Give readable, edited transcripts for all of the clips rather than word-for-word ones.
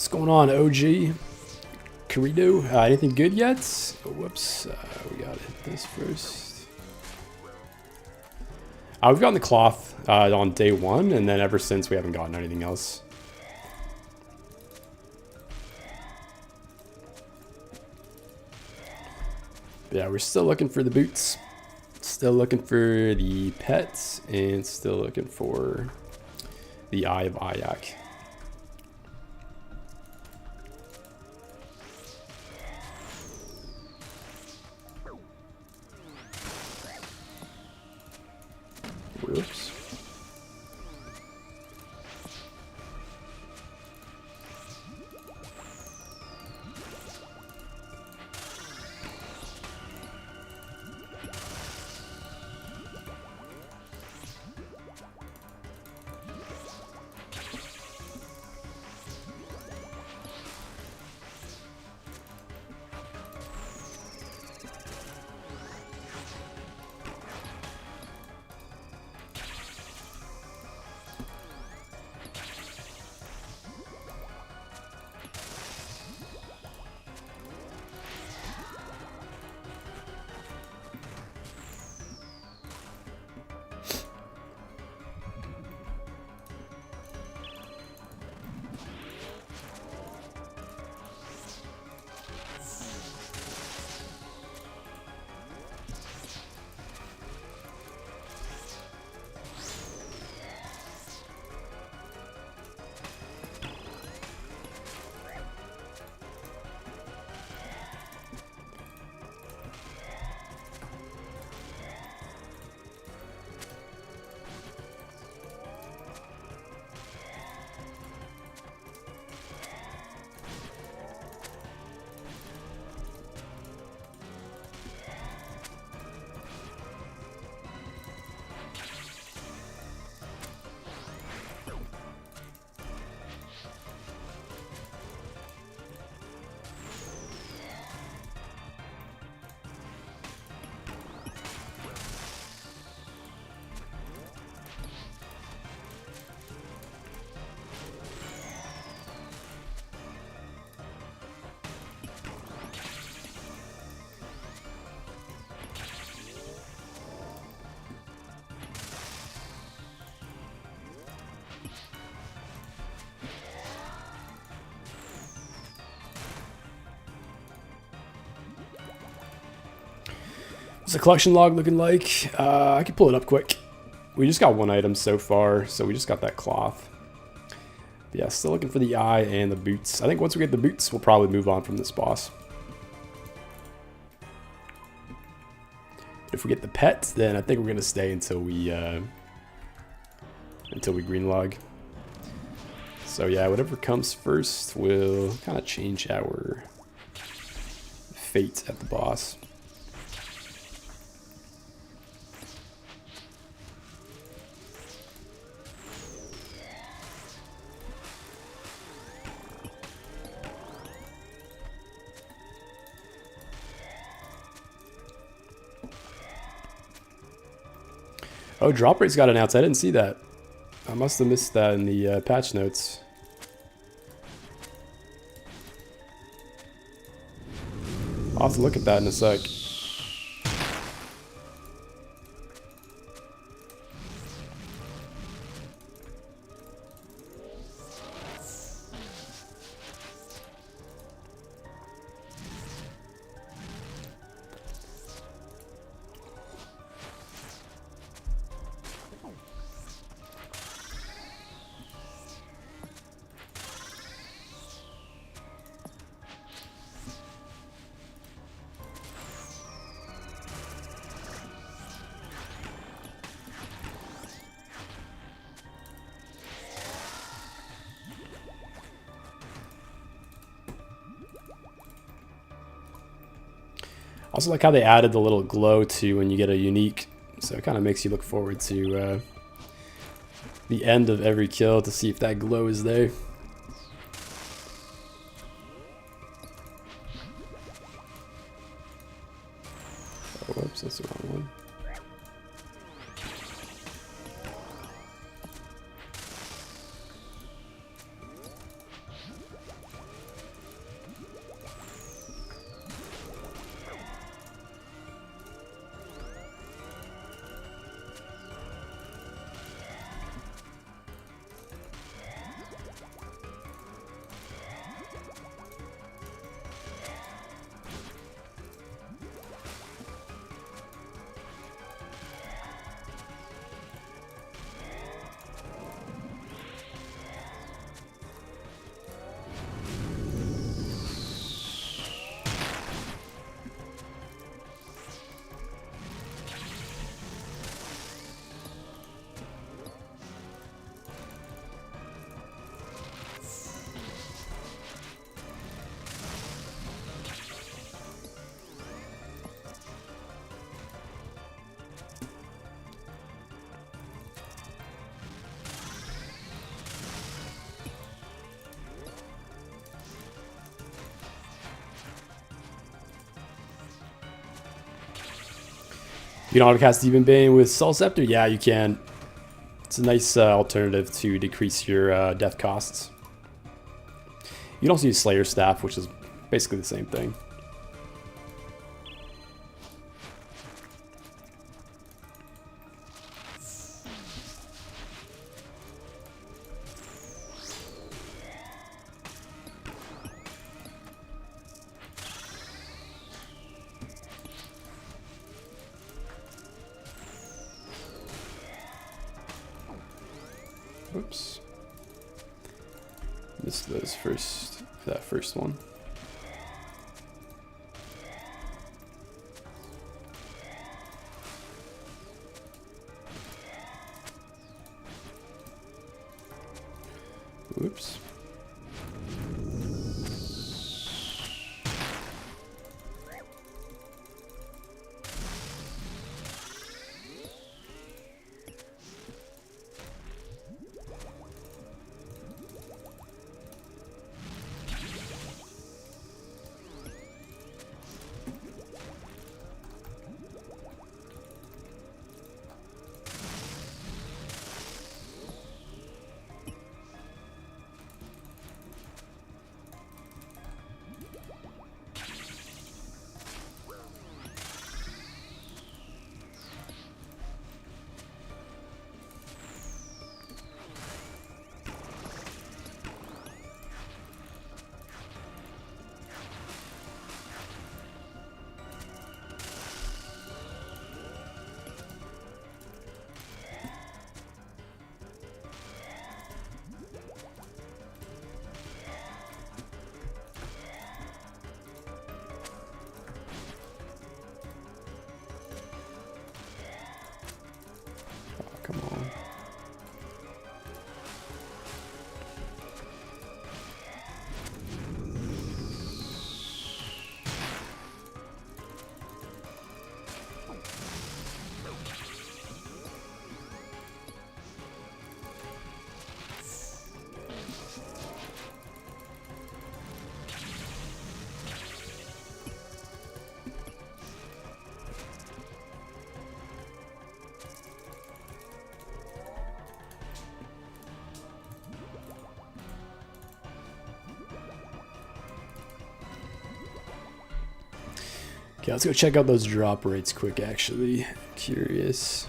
What's going on, OG? Corrido? Anything good yet? Oh, whoops. We gotta hit this first. We've gotten the cloth on day 1, and then ever since we haven't gotten anything else. But yeah, we're still looking for the boots. Still looking for the pets, and still looking for the Eye of Ayak. Whoops. What's the collection log looking like? I can pull it up quick. We just got 1 item so far, so we just got that cloth. But yeah, still looking for the eye and the boots. I think once we get the boots, we'll probably move on from this boss. If we get the pet, then I think we're gonna stay until we green log. So yeah, whatever comes first will kind of change our fate at the boss. Oh, drop rate's got announced. I didn't see that. I must have missed that in the patch notes. I'll have to look at that in a sec. Also like how they added the little glow to when you get a unique, so it kind of makes you look forward to the end of every kill to see if that glow is there. Oh, whoops, that's the wrong one. You can autocast Demon Bane with Soul Scepter? Yeah, you can. It's a nice alternative to decrease your death costs. You can also use Slayer Staff, which is basically the same thing. Oops. Missed those that first one. Whoops. Come on. Okay, let's go check out those drop rates quick, actually. Curious.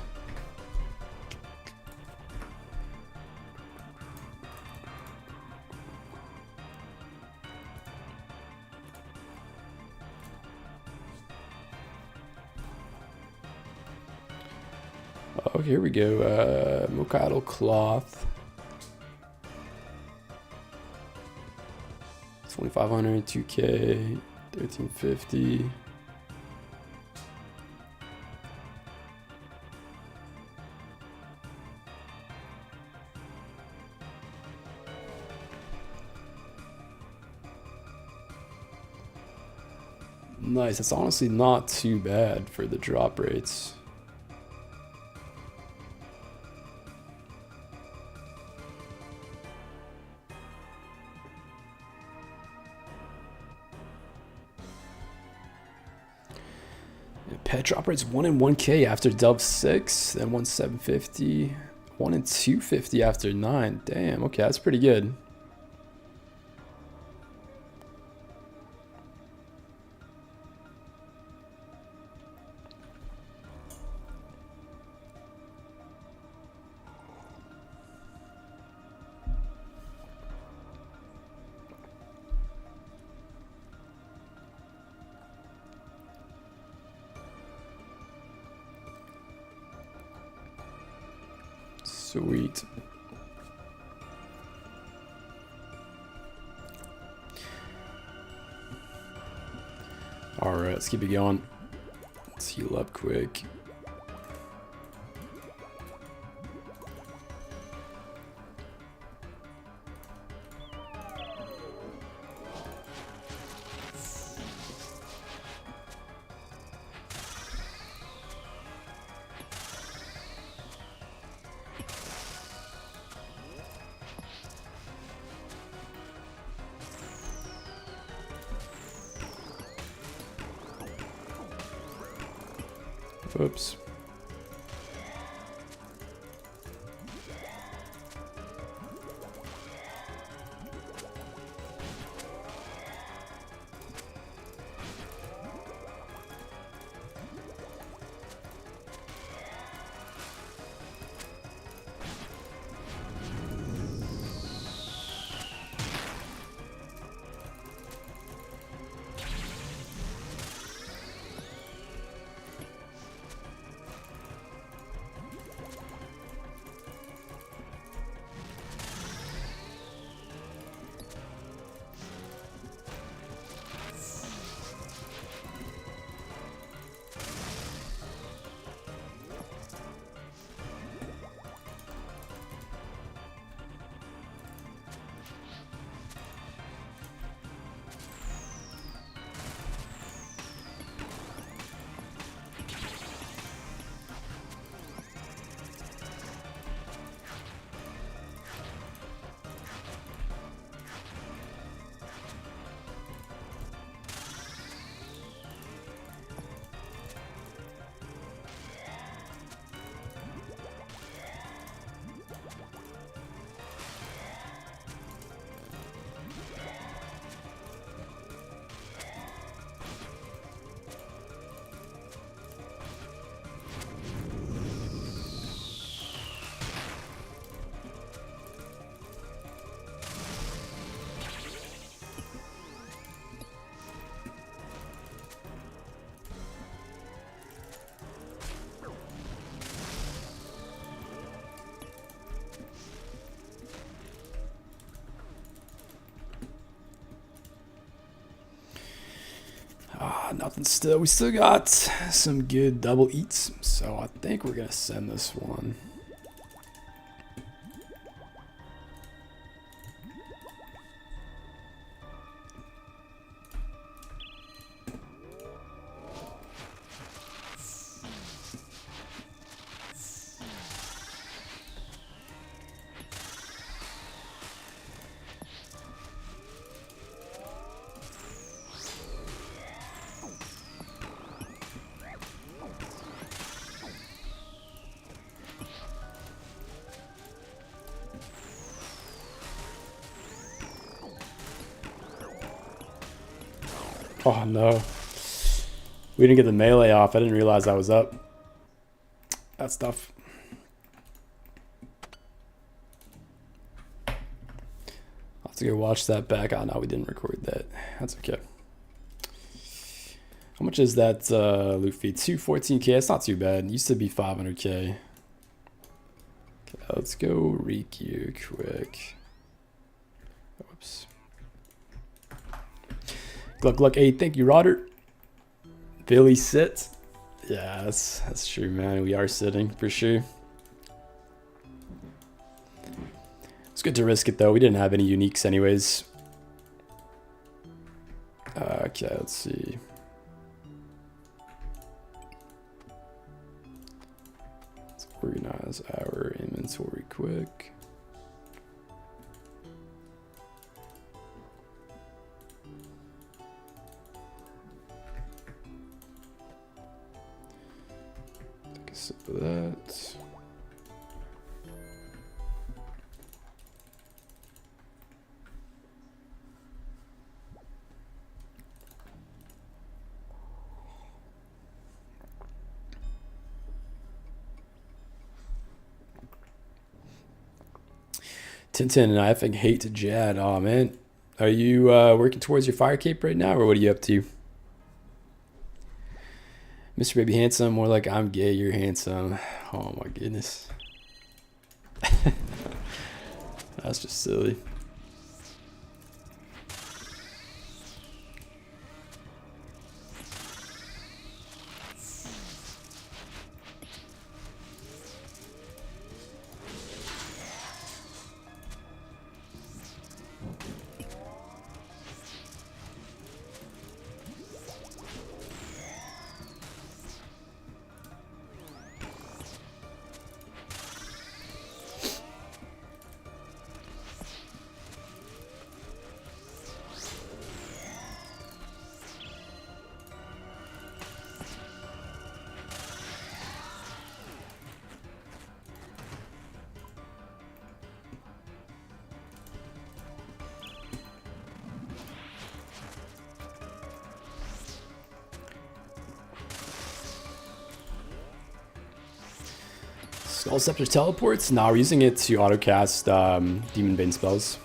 Oh, here we go. Mokado Cloth. 2,500, 2K, 1,350. Nice. That's honestly not too bad for the drop rates. Pet drop rates 1 and 1K after dub 6, then 1 750, 1 and 250 after 9. Damn, okay, that's pretty good. Sweet. Alright, let's keep it going. Let's heal up quick. Oops. Nothing still. We still got some good double eats, so I think we're gonna send this one. Oh no. We didn't get the melee off. I didn't realize I was up. That's tough. I'll have to go watch that back. Oh no, we didn't record that. That's okay. How much is that loot fee? 214k. It's not too bad. It used to be 500k. Okay, let's go requeue quick. Whoops. Gluck 8, thank you, Rodder. Billy sit. Yeah, that's true, man. We are sitting for sure. It's good to risk it though. We didn't have any uniques anyways. Okay, let's see. organize our inventory quick. Take a sip of that. Tintin and I think hate to Jad. Oh man, are you working towards your fire cape right now, or what are you up to? MrBabyHandsome, more like I'm gay, you're handsome. Oh my goodness. That's just silly. Skull Scepter teleports? Nah, we're using it to autocast Demon Bane spells.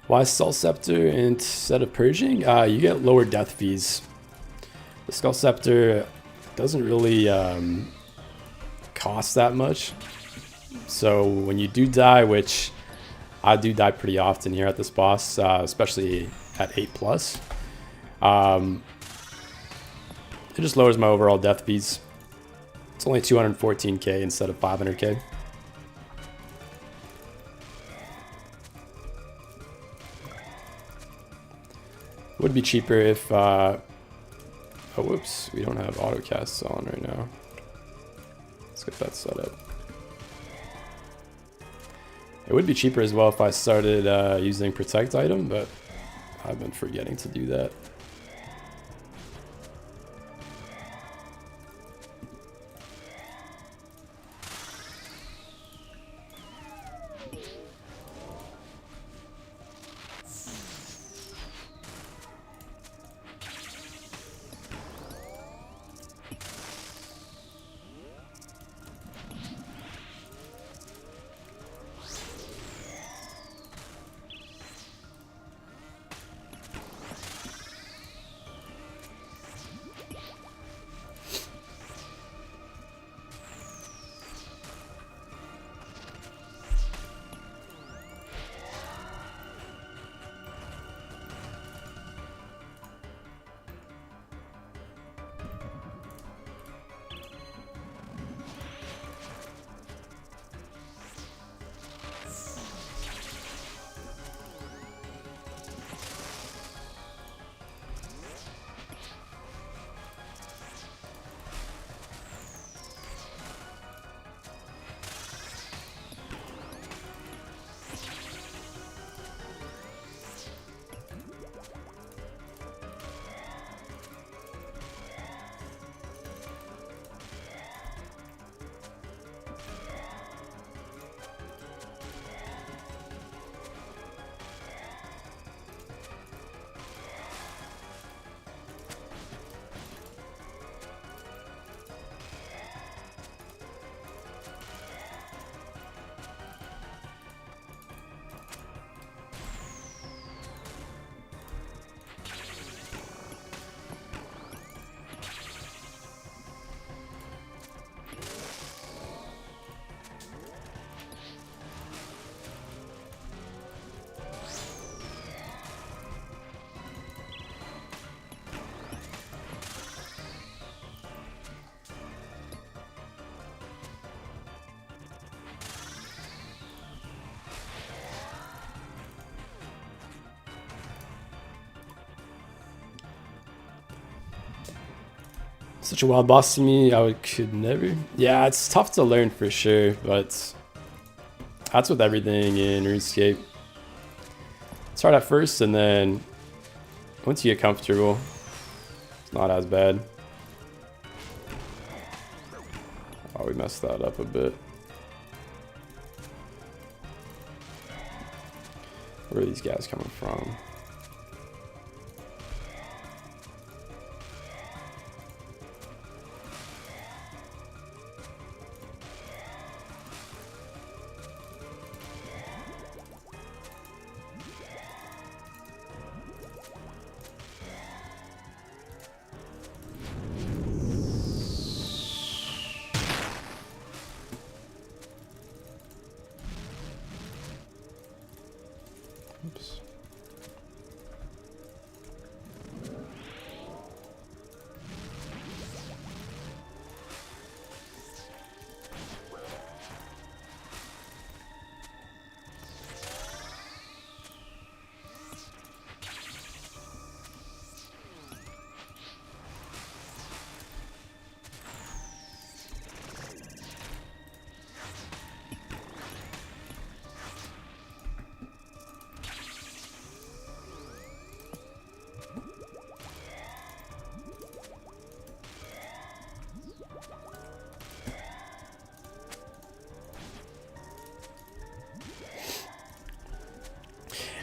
Why Skull Scepter instead of Purging? You get lower death fees. The Skull Scepter doesn't really cost that much. So when you do die, which I do die pretty often here at this boss, especially at 8+, it just lowers my overall death fees. It's only 214k instead of 500k. Would be cheaper if, oh whoops, we don't have autocasts on right now. Let's get that set up. It would be cheaper as well if I started using Protect item, but I've been forgetting to do that. Such a wild boss to me, could never. Yeah, it's tough to learn for sure, but that's with everything in RuneScape. It's hard at first, and then once you get comfortable, it's not as bad. Oh, we messed that up a bit. Where are these guys coming from? Oops.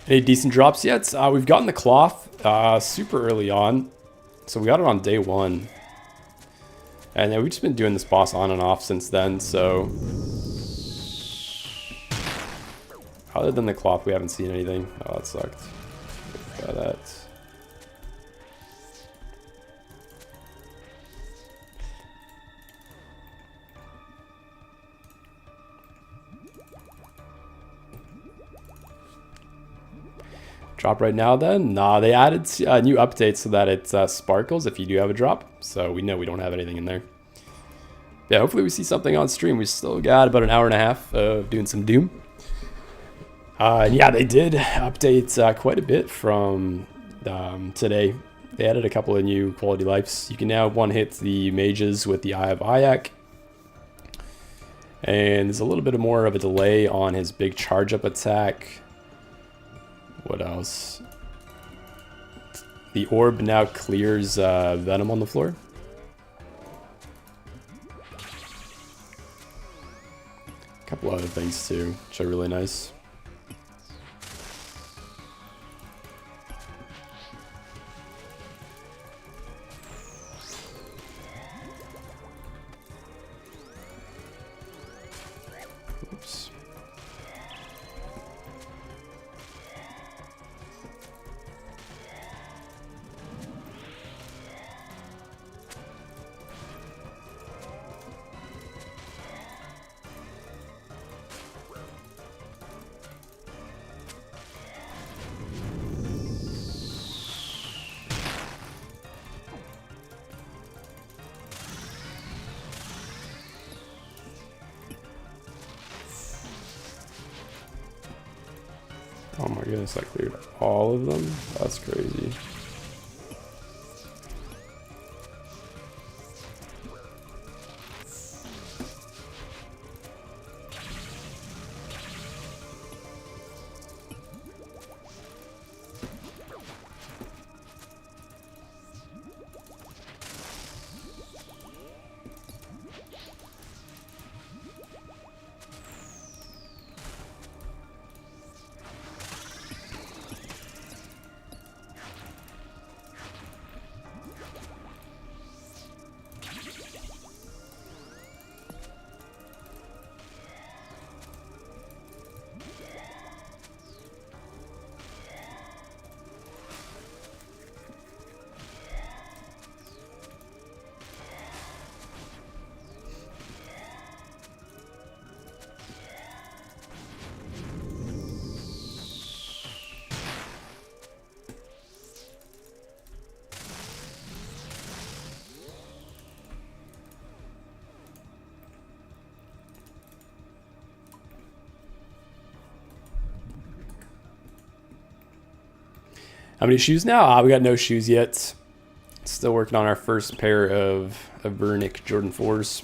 Any decent drops yet? We've gotten the cloth super early on. So we got it on day 1. And then we've just been doing this boss on and off since then, so... Other than the cloth, we haven't seen anything. Oh, that sucked. Try that. Drop right now then? Nah, they added new updates so that it sparkles if you do have a drop. So we know we don't have anything in there. Yeah, hopefully we see something on stream. We still got about an hour and a half of doing some Doom. And yeah, they did update quite a bit from today. They added a couple of new quality lives. You can now one-hit the mages with the Eye of Ayak. And there's a little bit more of a delay on his big charge-up attack. What else? The orb now clears venom on the floor. A couple other things too, which are really nice. Oops. Oh my goodness, I cleared all of them? That's crazy. How many shoes now? We got no shoes yet. Still working on our first pair of Vernick Jordan 4s.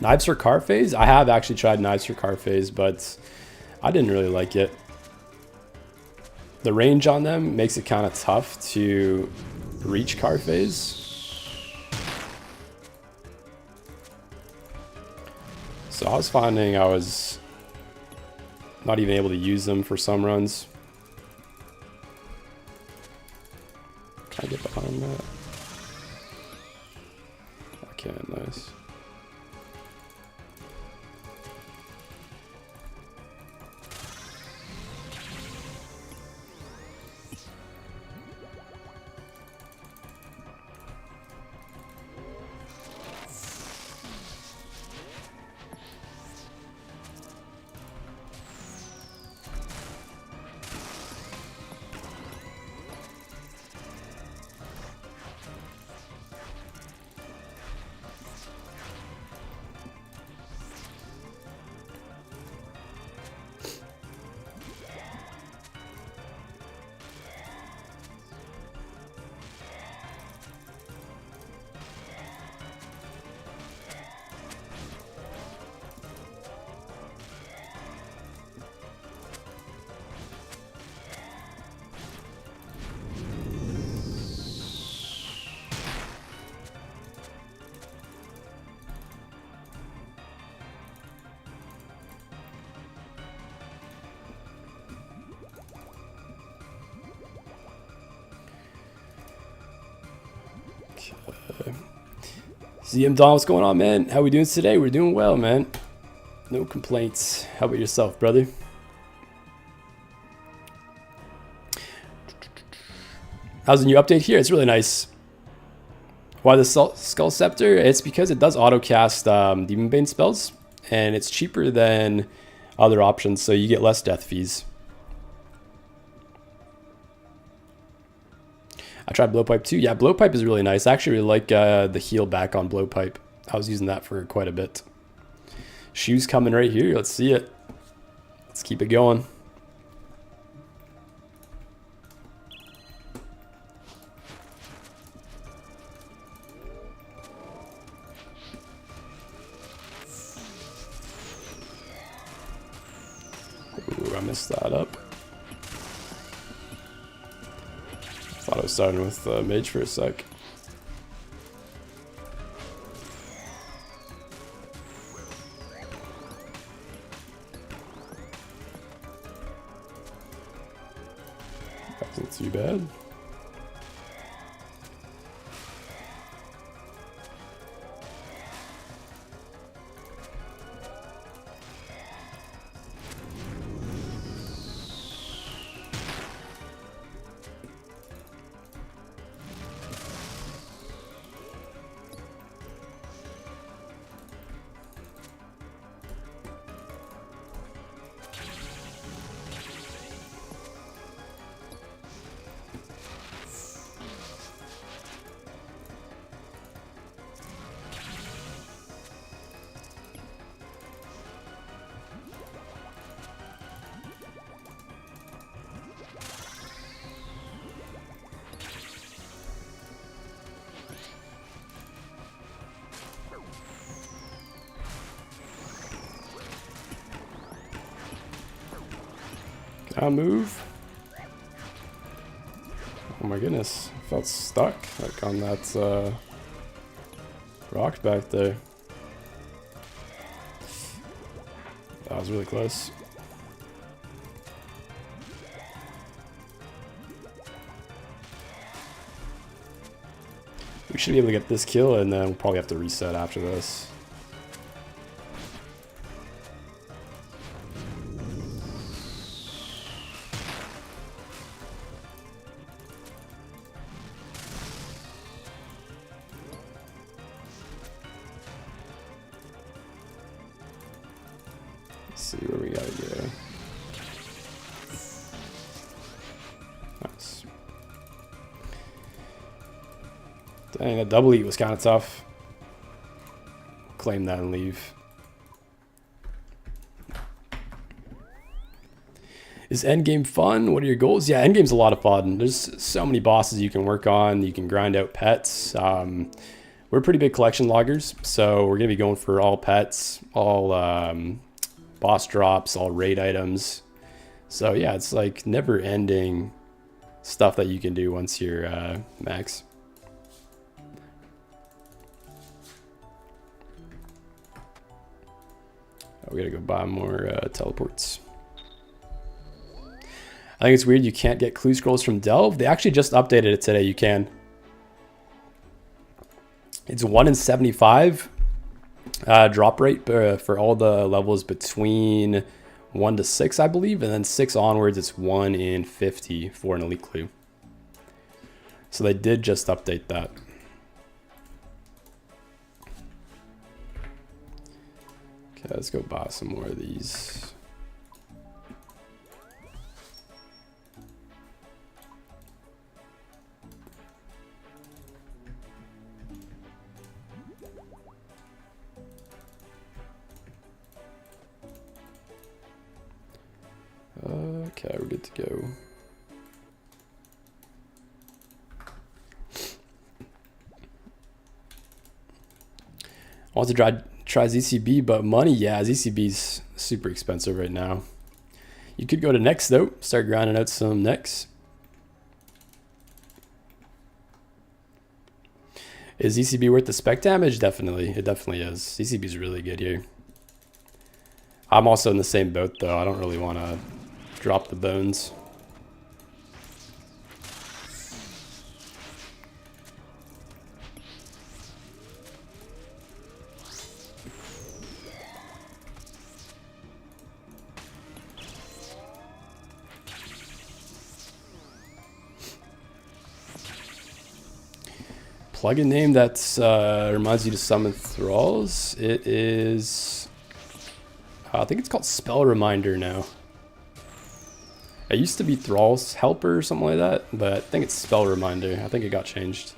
Knives for car phase? I have actually tried knives for car phase, but I didn't really like it. The range on them makes it kind of tough to reach car phase. So I was finding I was not even able to use them for some runs. Can I get behind that? I can't, nice. ZM Don, what's going on, man? How we doing today? We're doing well, man. No complaints. How about yourself, brother? How's the new update here? It's really nice. Why the Skull Scepter? It's because it does auto-cast Demon Bane spells, and it's cheaper than other options, so you get less death fees. I tried Blowpipe too. Yeah, Blowpipe is really nice. I actually really like the heal back on Blowpipe. I was using that for quite a bit. Shoes coming right here. Let's see it. Let's keep it going. Ooh, I messed that up. Thought I was starting with Mage for a sec. Wasn't too bad. I'll move. Oh my goodness, I felt stuck like on that rock back there. That was really close. We should be able to get this kill, and then we'll probably have to reset after this. Let's see where we gotta go. Nice. Dang, that double eat was kind of tough. Claim that and leave. Is endgame fun? What are your goals? Yeah, endgame's a lot of fun. There's so many bosses you can work on. You can grind out pets. We're pretty big collection loggers, so we're gonna be going for all pets, all boss drops, all raid items. So yeah, it's like never-ending stuff that you can do once you're max. Oh, we gotta go buy more teleports. I think it's weird you can't get clue scrolls from Delve. They actually just updated it today. You can. It's 1 in 75 drop rate for all the levels between 1 to 6, I believe. And then 6 onwards, it's 1 in 50 for an elite clue. So they did just update that. Okay, let's go buy some more of these. Okay, we're good to go. I want to try ZCB, but money, yeah, ZCB's super expensive right now. You could go to Nex though, start grinding out some Nex. Is ZCB worth the spec damage? Definitely, it definitely is. ZCB's really good here. I'm also in the same boat though. I don't really want to drop the bones. Plugin name that reminds you to summon thralls. It is, I think it's called Spell Reminder now. It used to be Thrall's Helper or something like that, but I think it's Spell Reminder. I think it got changed.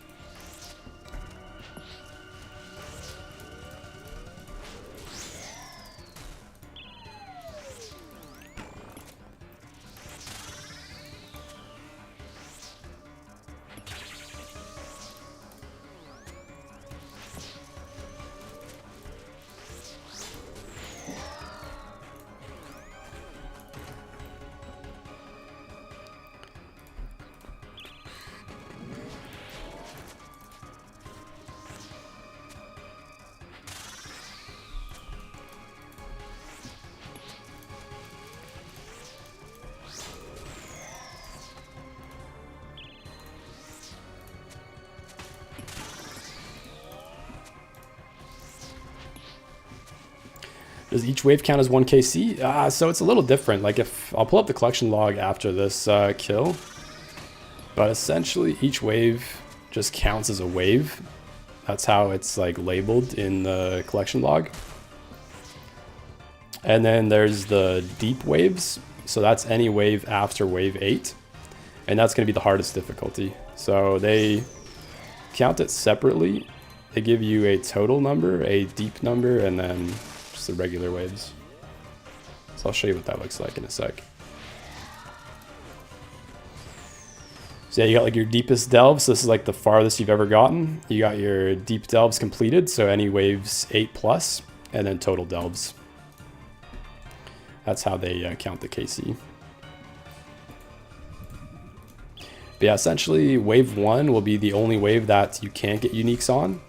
Does each wave count as 1 KC? So it's a little different. Like if I'll pull up the collection log after this kill, but essentially each wave just counts as a wave. That's how it's like labeled in the collection log. And then there's the deep waves. So that's any wave after wave 8. And that's going to be the hardest difficulty. So they count it separately. They give you a total number, a deep number, and then the regular waves. So I'll show you what that looks like in a sec. So yeah, you got like your deepest delves. So this is like the farthest you've ever gotten. You got your deep delves completed, so any waves 8+, and then total delves. That's how they count the KC. But yeah, essentially wave 1 will be the only wave that you can't get uniques on.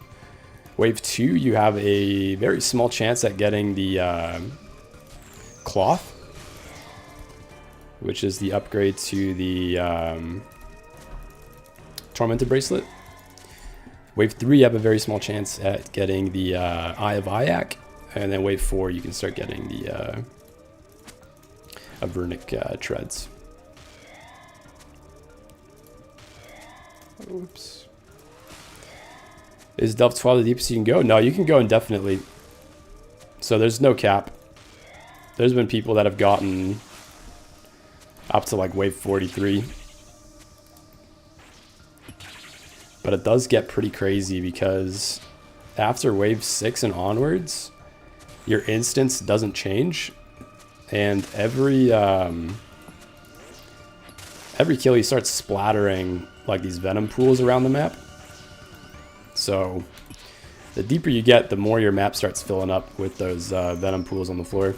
Wave 2, you have a very small chance at getting the cloth, which is the upgrade to the Tormented Bracelet. Wave 3, you have a very small chance at getting the Eye of Ayak, and then wave 4, you can start getting the Avernic Treads. Oops. Is Delve 12 the deepest you can go? No, you can go indefinitely. So there's no cap. there's been people that have gotten up to like wave 43. But it does get pretty crazy because after wave 6 and onwards, your instance doesn't change. And every kill you start splattering like these venom pools around the map. So the deeper you get, the more your map starts filling up with those venom pools on the floor.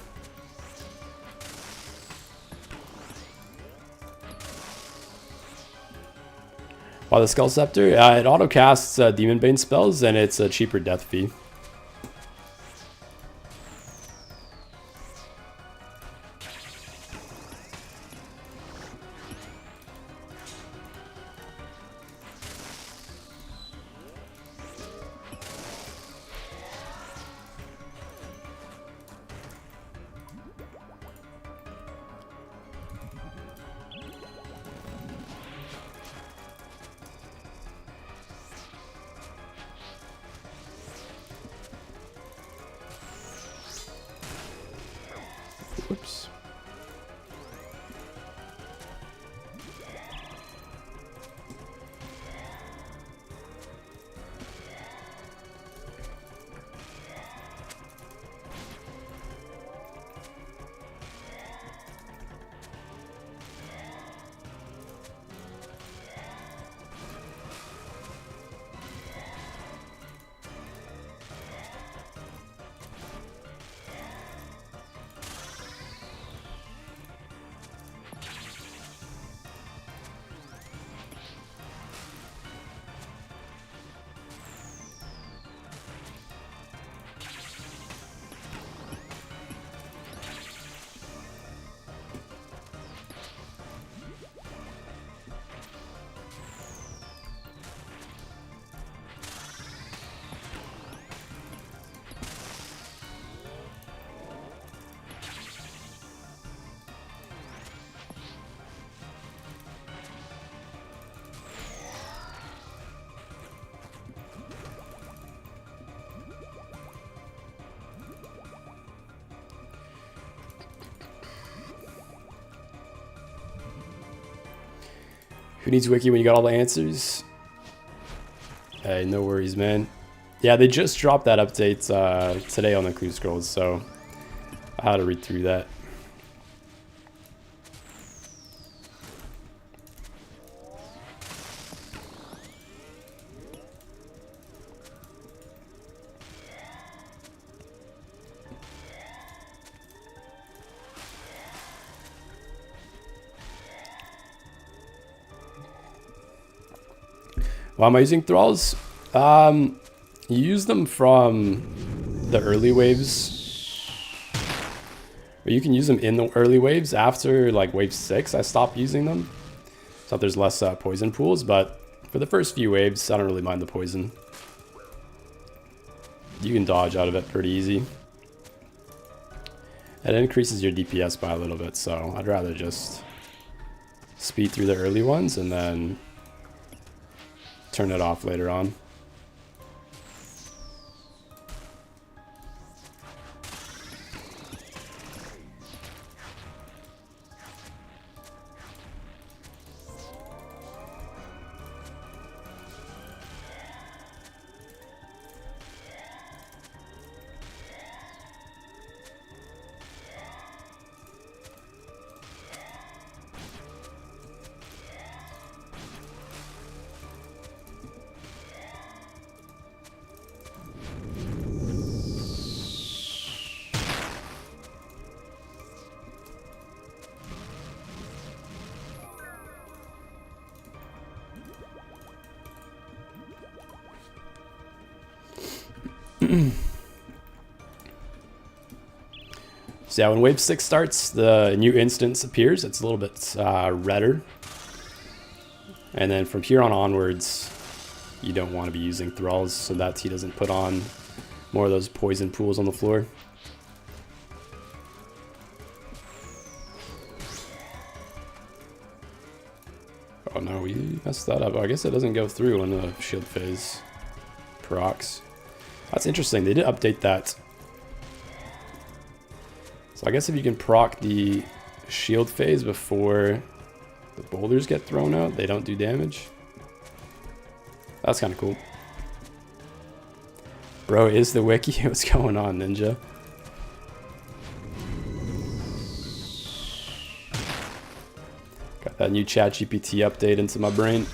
While the Skull Scepter, it auto casts Demon Bane spells, and it's a cheaper death fee. Whoops. Who needs wiki when you got all the answers? Hey, no worries, man. Yeah, they just dropped that update today on the Clue Scrolls, so I had to read through that. Why am I using thralls? You use them from the early waves. Or you can use them in the early waves. After like wave 6, I stopped using them. So there's less poison pools, but for the first few waves, I don't really mind the poison. You can dodge out of it pretty easy. It increases your DPS by a little bit, so I'd rather just speed through the early ones and then turn it off later on. So yeah, when wave 6 starts, the new instance appears. It's a little bit redder. And then from here on onwards, you don't want to be using thralls so that he doesn't put on more of those poison pools on the floor. Oh no, we messed that up. I guess it doesn't go through when the shield phase procs. That's interesting. They did update that. So I guess if you can proc the shield phase before the boulders get thrown out, they don't do damage. That's kind of cool. Bro, is the wiki? What's going on, Ninja? Got that new ChatGPT update into my brain.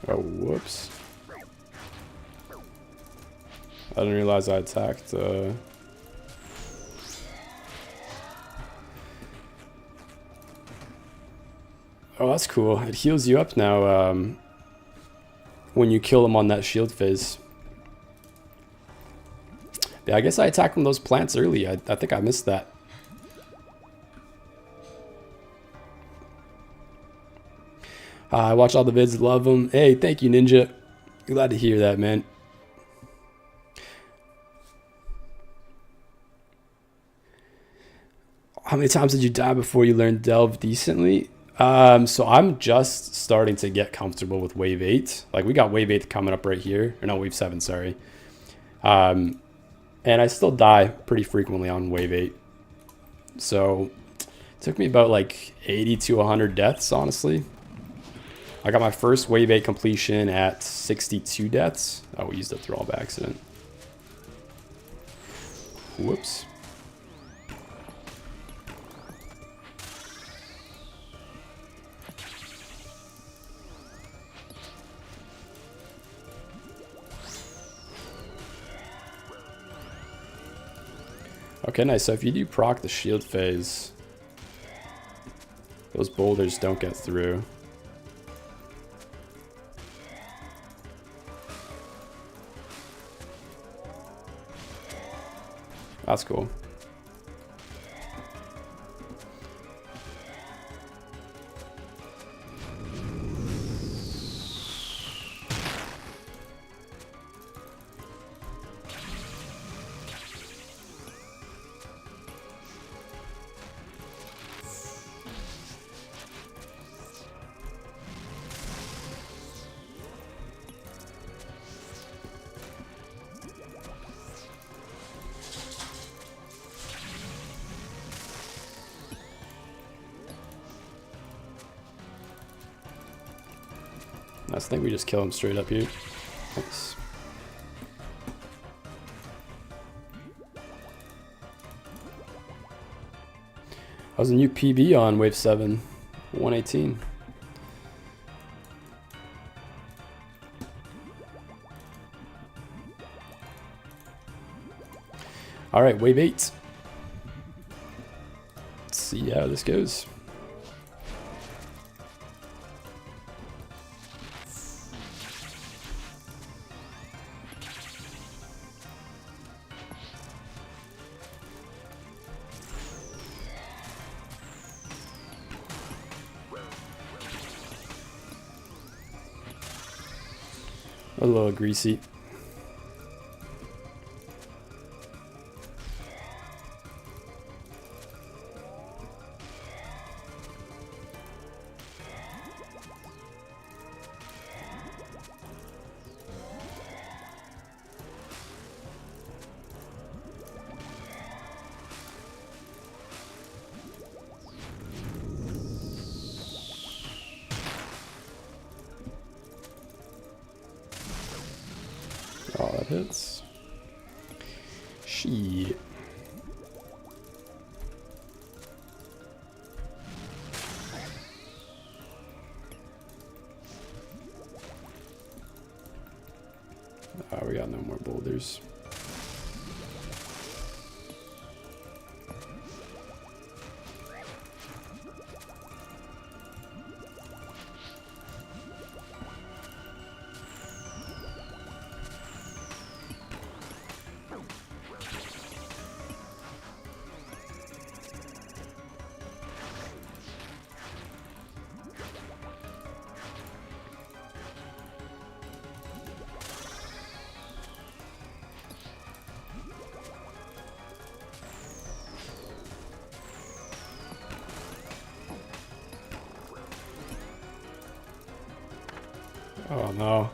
Oh, whoops. I didn't realize I attacked. Oh, that's cool. It heals you up now when you kill them on that shield phase. Yeah, I guess I attacked from those plants early. I think I missed that. I watch all the vids, love them. Hey, thank you, Ninja. Glad to hear that, man. How many times did you die before you learned Delve decently? So I'm just starting to get comfortable with Wave 8. Like, we got Wave 8 coming up right here. Or no, Wave 7, sorry. And I still die pretty frequently on Wave 8. So it took me about like 80 to 100 deaths, honestly. I got my first Wave 8 completion at 62 deaths. Oh, we used a throw by accident. Whoops. Okay, nice. So if you do proc the shield phase, those boulders don't get through. That's cool. Nice. I think we just kill him straight up here. Nice. How's the new PB on Wave 7? 118. All right, Wave 8. Let's see how this goes. A little greasy. Oh, that hits. Shit. Oh, we got no more boulders. Oh no.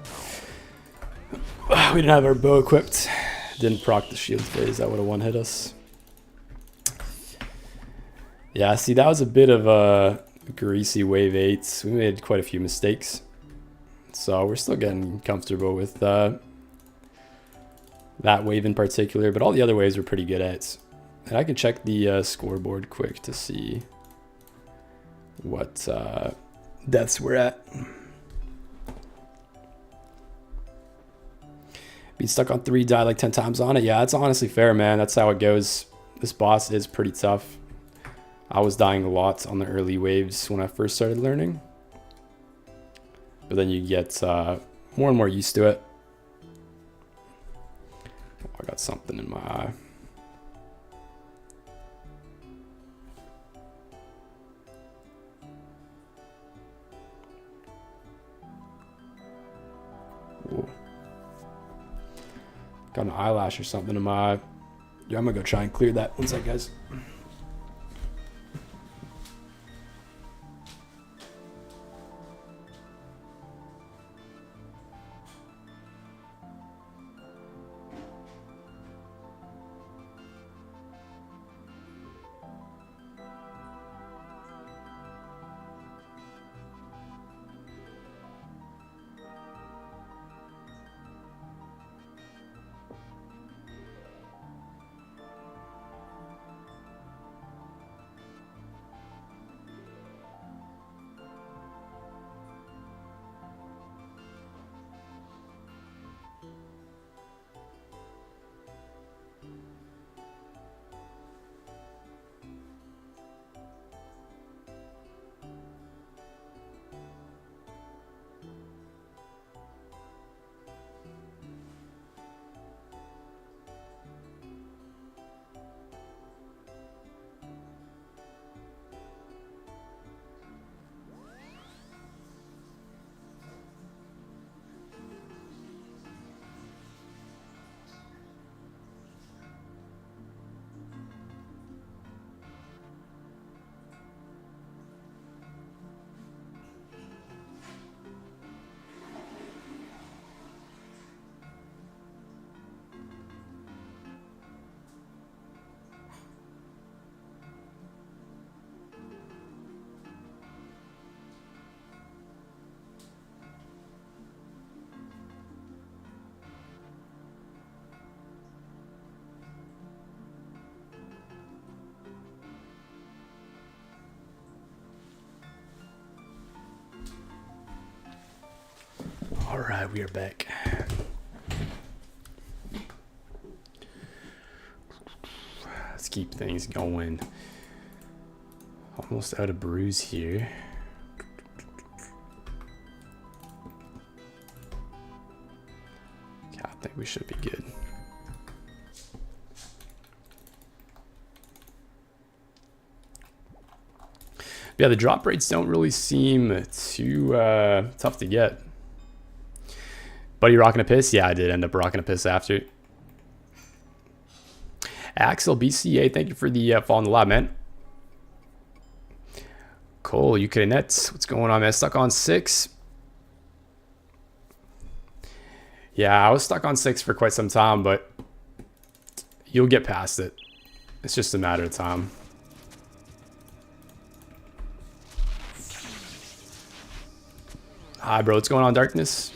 We didn't have our bow equipped. Didn't proc the shield phase. That would have one-hit us. Yeah, see, that was a bit of a greasy wave 8. We made quite a few mistakes. So we're still getting comfortable with that wave in particular. But all the other waves we're pretty good at. And I can check the scoreboard quick to see what deaths we're at. Being stuck on 3, die like 10 times on it. Yeah, that's honestly fair, man. That's how it goes. This boss is pretty tough. I was dying a lot on the early waves when I first started learning. But then you get more and more used to it. Oh, I got something in my eye. Ooh. Got an eyelash or something in my eye. Yeah, I'm gonna go try and clear that. One sec, guys. All right, we are back. Let's keep things going. Almost out of brews here. Yeah, I think we should be good. Yeah, the drop rates don't really seem too tough to get. Buddy rocking a piss? Yeah, I did end up rocking a piss after. Axel BCA, thank you for the follow in the lab, man. Cole, UK Nets, what's going on, man? Stuck on 6. Yeah, I was stuck on 6 for quite some time, but you'll get past it. It's just a matter of time. Hi, bro. What's going on, Darkness?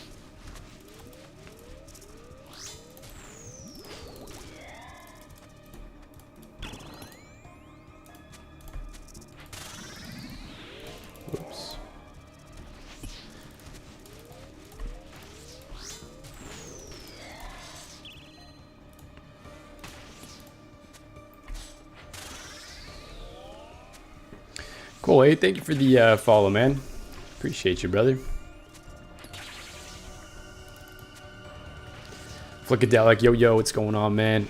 Oops. Cool. Hey, thank you for the follow, man. Appreciate you, brother. Flickadelic, yo, what's going on, man?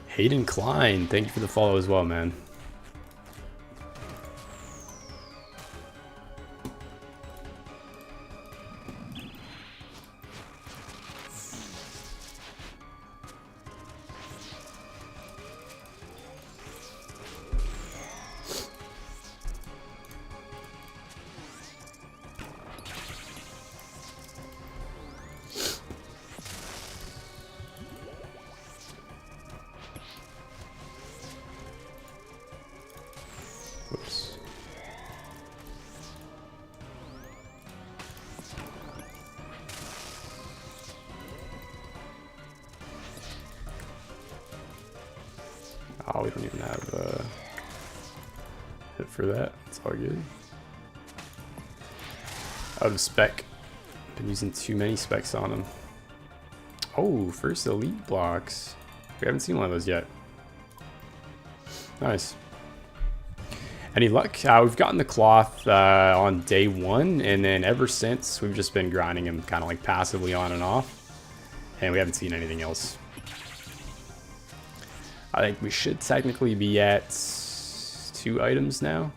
Hayden Klein, thank you for the follow as well, man. Oh, we don't even have hit for that. It's all good. Out of spec. Been using too many specs on him. Oh, first elite blocks. We haven't seen one of those yet. Nice. Any luck? We've gotten the cloth on day 1, and then ever since we've just been grinding him kind of like passively on and off, and we haven't seen anything else. I think we should technically be at 2 items now.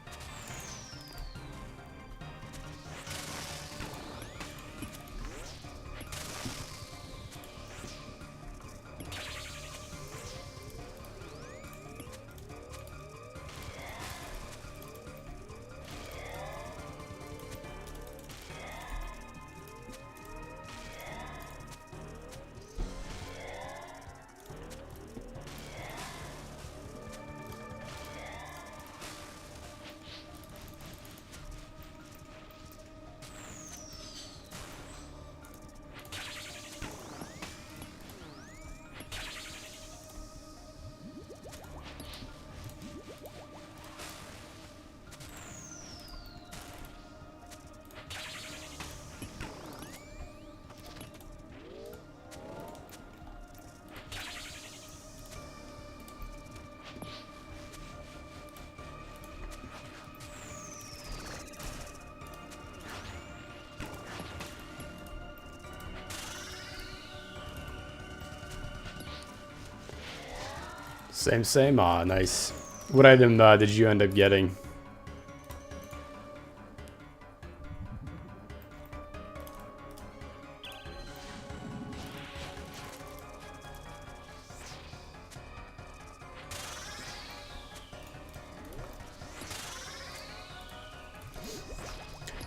Same. Ah, nice. What item did you end up getting?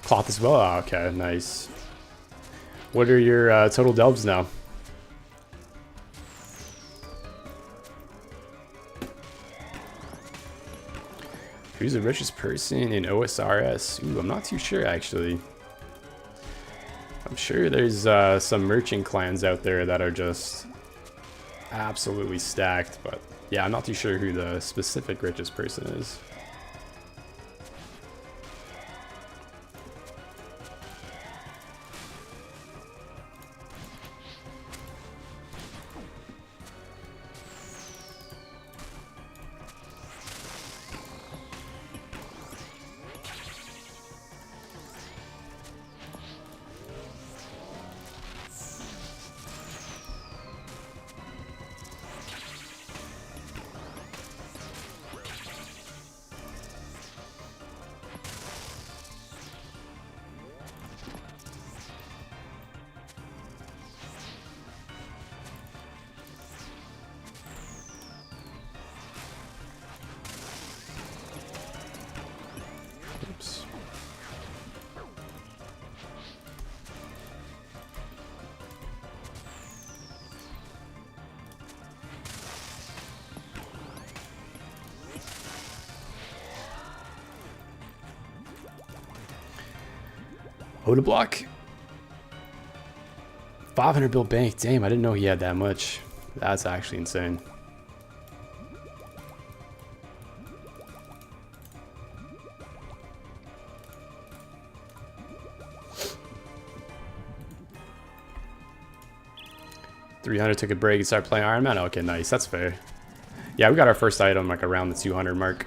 Cloth as well? Oh, okay, nice. What are your total delves now? Who's the richest person in OSRS? Ooh, I'm not too sure, actually. I'm sure there's some merchant clans out there that are just absolutely stacked, but yeah, I'm not too sure who the specific richest person is. Oops. Hold a block. 500 bill bank. Damn, I didn't know he had that much. That's actually insane. $300 took a break and started playing Iron Man. Okay, nice. That's fair. Yeah, we got our first item like around the 200 mark.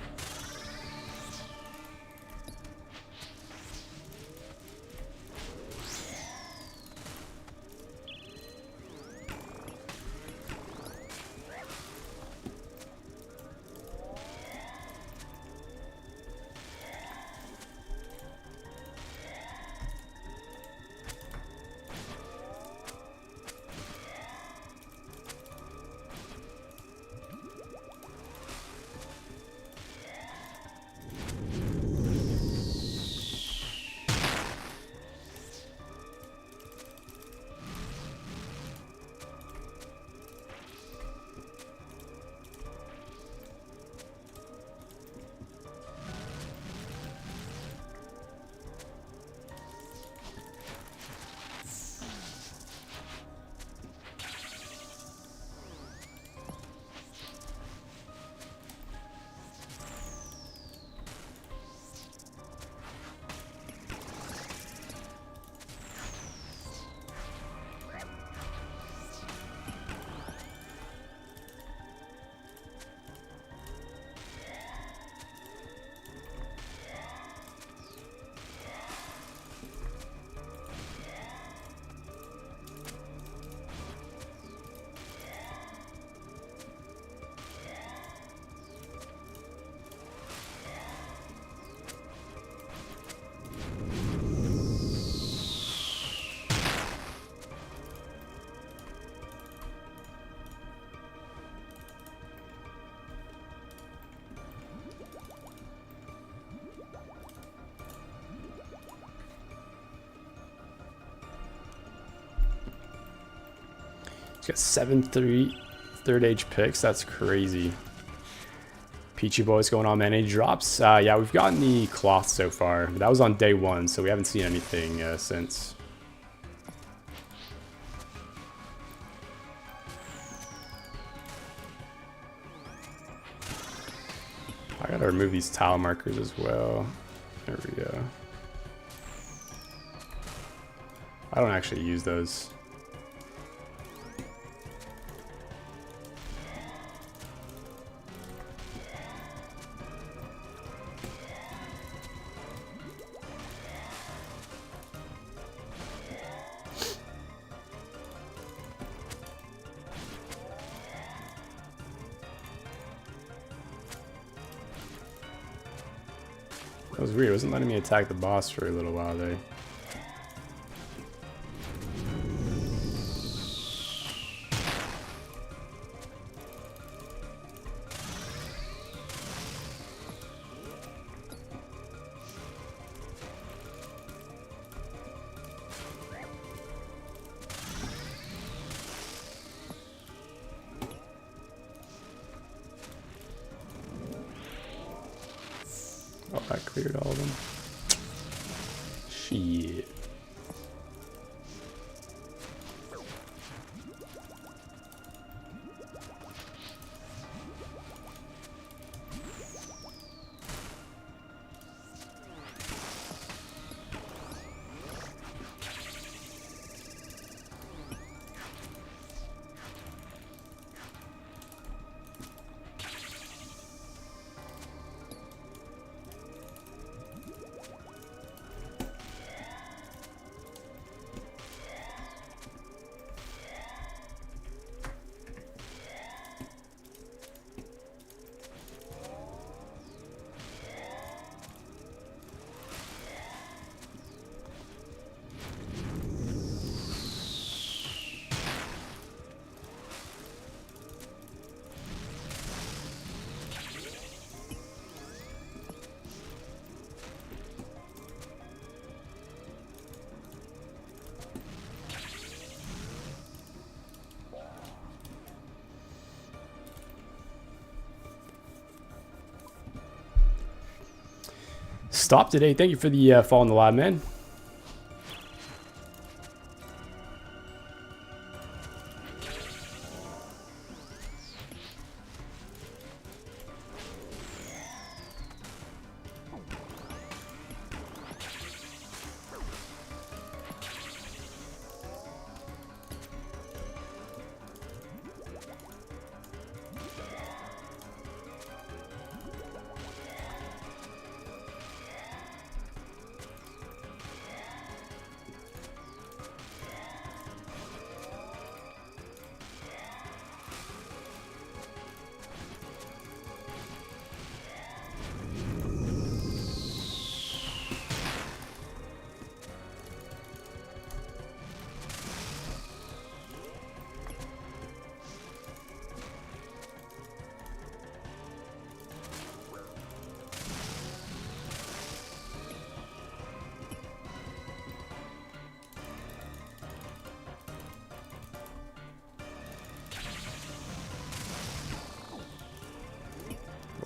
got 7-3 third age picks. That's crazy. Peachy Boy's going on mana drops. Yeah, we've gotten the cloth so far. That was on day 1, so we haven't seen anything since. I gotta remove these tile markers as well. There we go. I don't actually use those. That was weird. It wasn't letting me attack the boss for a little while there. Oh, that cleared all of them. Shit. Stop today. Thank you for the fall in the lab, man.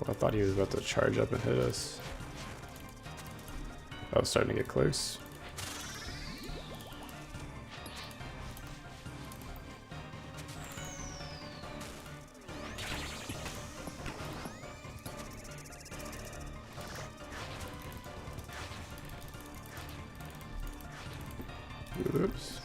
I thought he was about to charge up and hit us. I was starting to get close. Oops.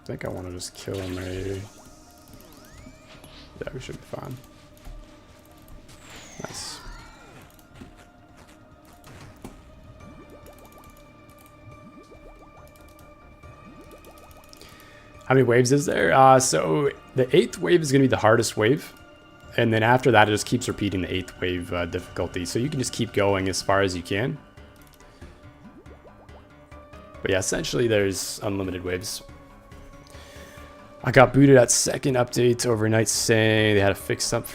I think I want to just kill him right here. Yeah, we should be fine. Nice. How many waves is there? So the 8th wave is going to be the hardest wave. And then after that, it just keeps repeating the 8th wave difficulty. So you can just keep going as far as you can. But yeah, essentially there's unlimited waves. I got booted at second update overnight saying they had to fix up.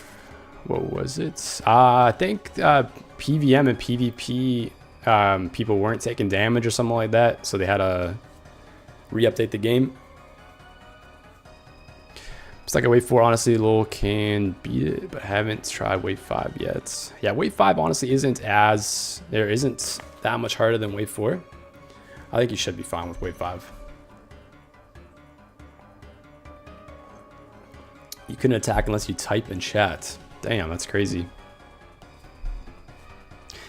What was it? I think PVM and PvP people weren't taking damage or something like that. So they had to re-update the game. It's like a wave 4, honestly, LoL can beat it, but I haven't tried wave 5 yet. Yeah, wave 5 honestly isn't that much harder than wave 4. I think you should be fine with wave 5. You couldn't attack unless you type in chat. Damn, that's crazy.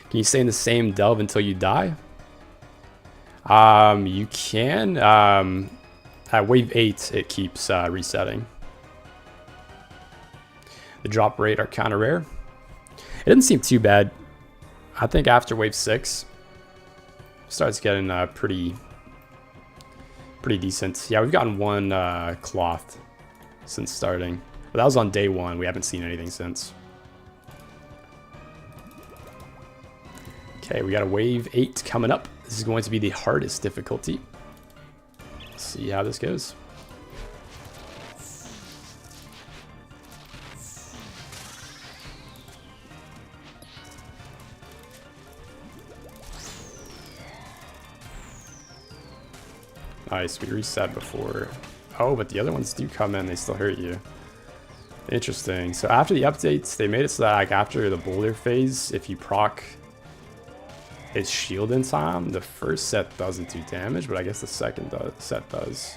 Can you stay in the same delve until you die? You can. At wave 8, it keeps resetting. The drop rate are kind of rare. It didn't seem too bad. I think after wave 6, starts getting pretty decent. Yeah, we've gotten one cloth since starting. But that was on day 1. We haven't seen anything since. Okay, we got a wave 8 coming up. This is going to be the hardest difficulty. Let's see how this goes. Nice, we reset before. Oh, but the other ones do come in, they still hurt you. Interesting. So after the updates, they made it so that like after the boulder phase, if you proc his shield in time, the first set doesn't do damage, but I guess the second set does.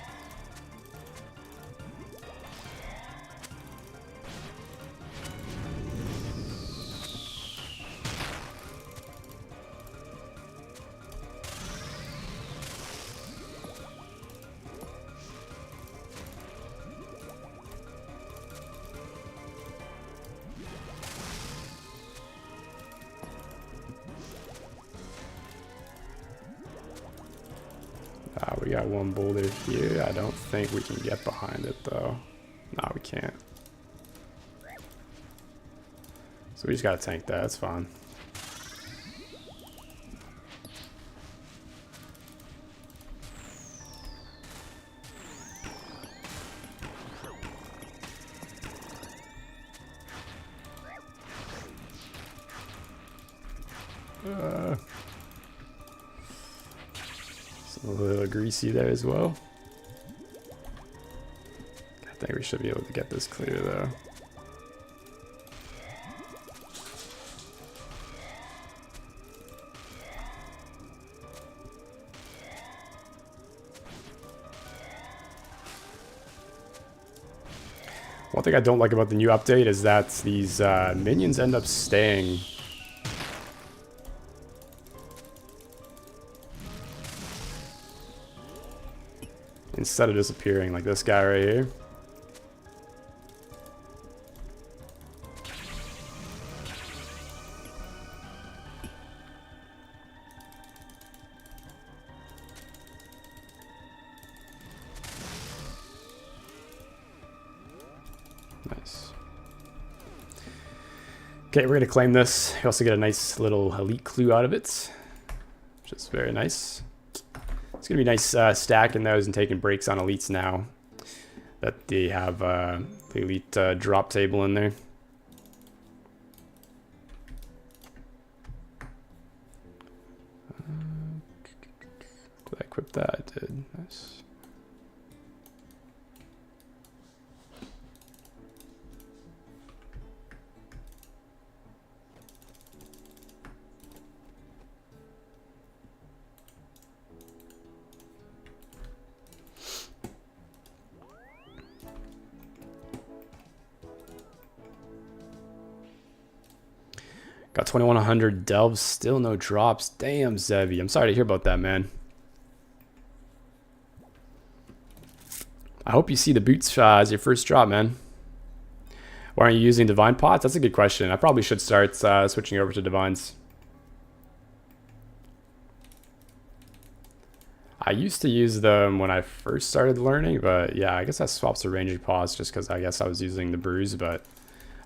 We got one boulder here. I don't think we can get behind it though. No, we can't. So we just gotta tank that, it's fine. A little greasy there as well. I think we should be able to get this clear though. One thing I don't like about the new update is that these minions end up staying. Instead of disappearing, like this guy right here. Nice. Okay, we're gonna claim this. You also get a nice little elite clue out of it, which is very nice. It's going to be nice stacking those and taking breaks on elites now that they have the elite drop table in there. Did I equip that? I did. Nice. Got 2100 delves, still no drops. Damn, Zevi. I'm sorry to hear about that, man. I hope you see the boots as your first drop, man. Why aren't you using divine pots? That's a good question. I probably should start switching over to divines. I used to use them when I first started learning, but yeah, I guess I swapped to ranging pots just because I guess I was using the brews, but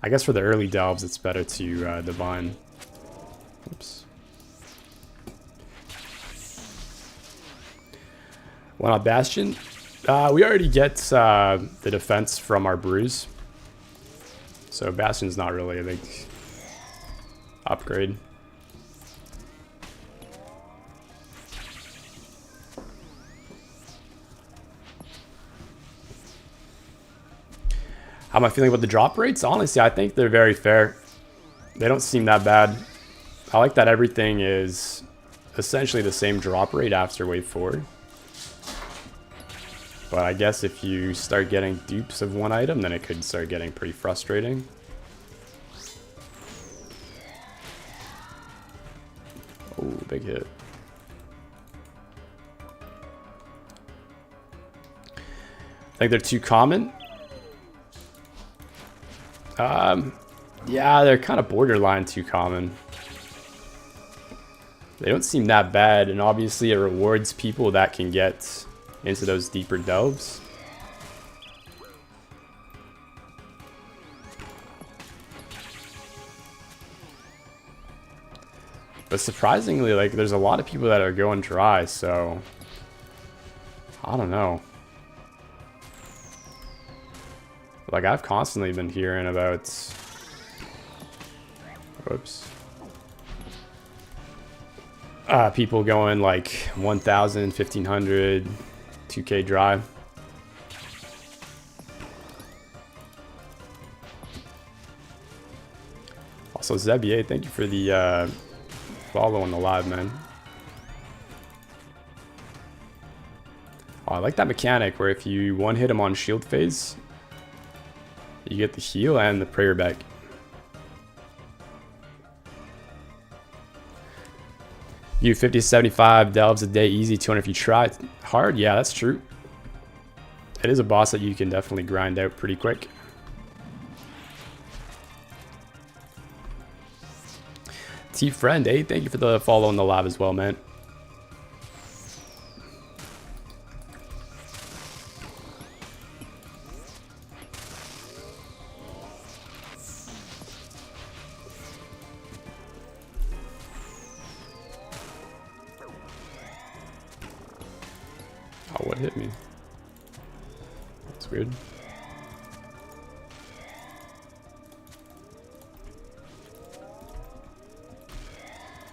I guess for the early delves, it's better to divine. Oops. One on Bastion. We already get the defense from our brews. So Bastion's not really a big upgrade. How am I feeling about the drop rates? Honestly, I think they're very fair. They don't seem that bad. I like that everything is essentially the same drop rate after wave 4. But I guess if you start getting dupes of one item, then it could start getting pretty frustrating. Oh, big hit. I think they're too common. Yeah, they're kind of borderline too common. They don't seem that bad, and obviously it rewards people that can get into those deeper delves. But surprisingly, like, there's a lot of people that are going dry, so I don't know. Like, I've constantly been hearing about, whoops, people going like 1,000, 1,500, 2K dry. Also, Zebier, thank you for the follow on the live, man. Oh, I like that mechanic where if you one hit him on shield phase, you get the heal and the prayer back. You 50 to 75 delves a day, easy, 200 if you try hard. Yeah, that's true. It is a boss that you can definitely grind out pretty quick. T-Friend, hey, thank you for the follow on the live as well, man. Oh, what hit me? That's weird.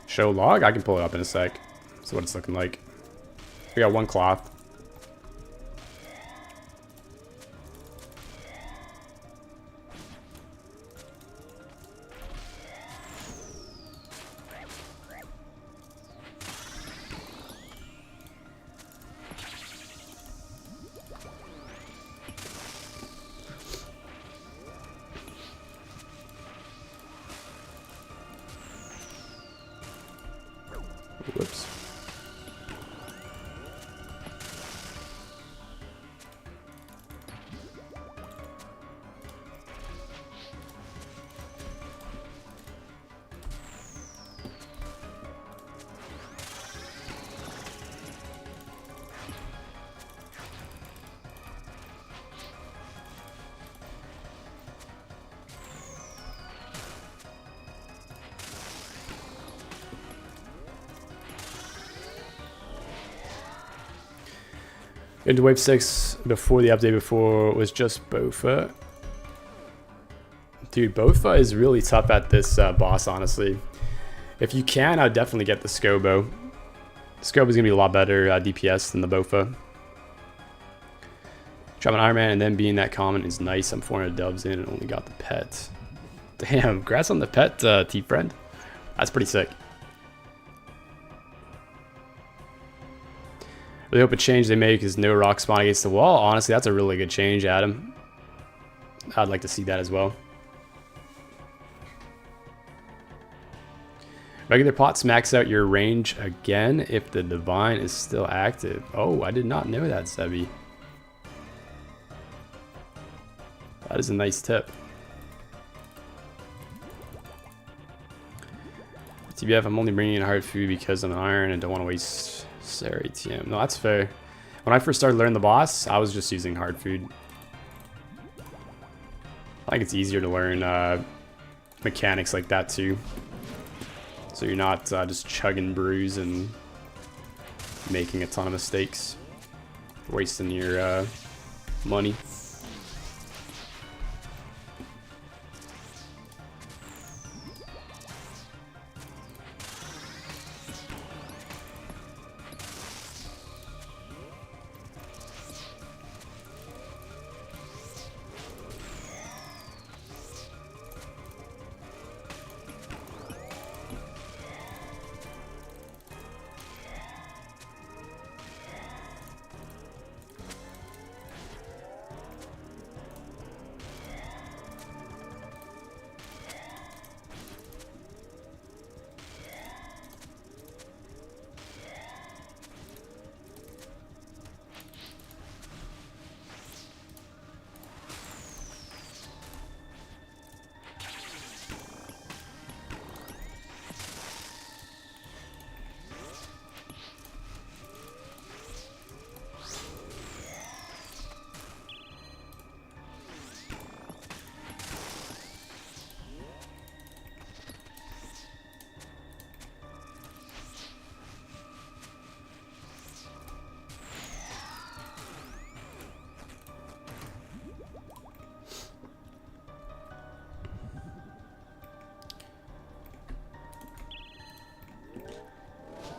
Show log? I can pull it up in a sec. See what it's looking like. We got one cloth. Whoops. Into wave 6 before the update before was just Bofa. Dude, Bofa is really tough at this boss, honestly. If you can, I'd definitely get the Scobo. The Scobo is going to be a lot better DPS than the Bofa. Dropping Iron Man and then being that common is nice. I'm 400 dubs in and only got the pet. Damn, congrats on the pet, T-Friend. That's pretty sick. Really hope a change they make is no rock spawn against the wall. Honestly, that's a really good change, Adam. I'd like to see that as well. Regular pots max out your range again if the divine is still active. Oh, I did not know that, Sebi. That is a nice tip. TBF, I'm only bringing in hard food because I'm an iron and don't want to waste ATM. No, that's fair. When I first started learning the boss, I was just using hard food. I think it's easier to learn mechanics like that too. So you're not just chugging brews and making a ton of mistakes. Wasting your money.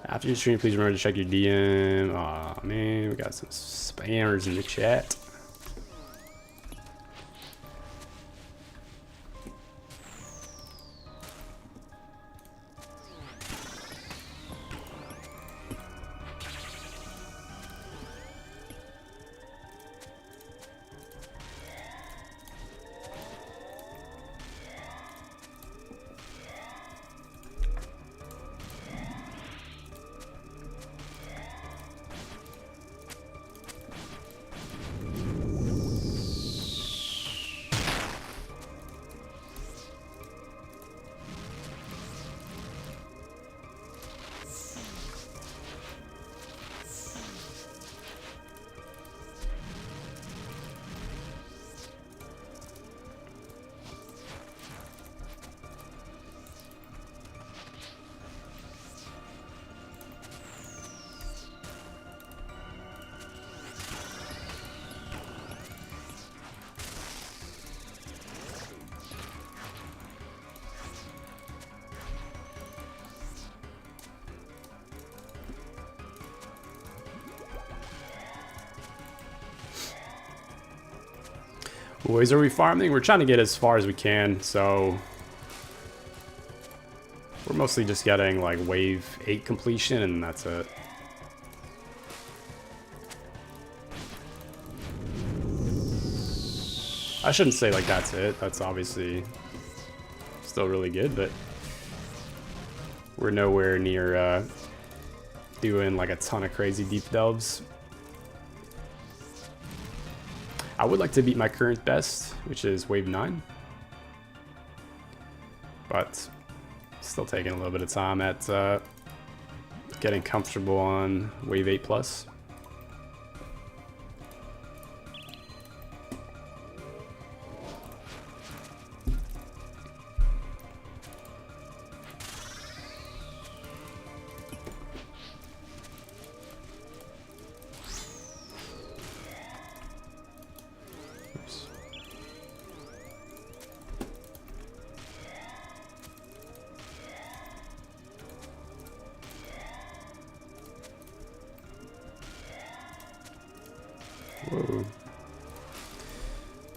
After your stream, please remember to check your DM. Aw, man, we got some spammers in the chat. Boys, are we farming? We're trying to get as far as we can, so we're mostly just getting like wave 8 completion and that's it. I shouldn't say like that's it. That's obviously still really good, but we're nowhere near doing like a ton of crazy deep delves. I would like to beat my current best, which is wave 9. But still taking a little bit of time at getting comfortable on wave 8 plus. Whoa.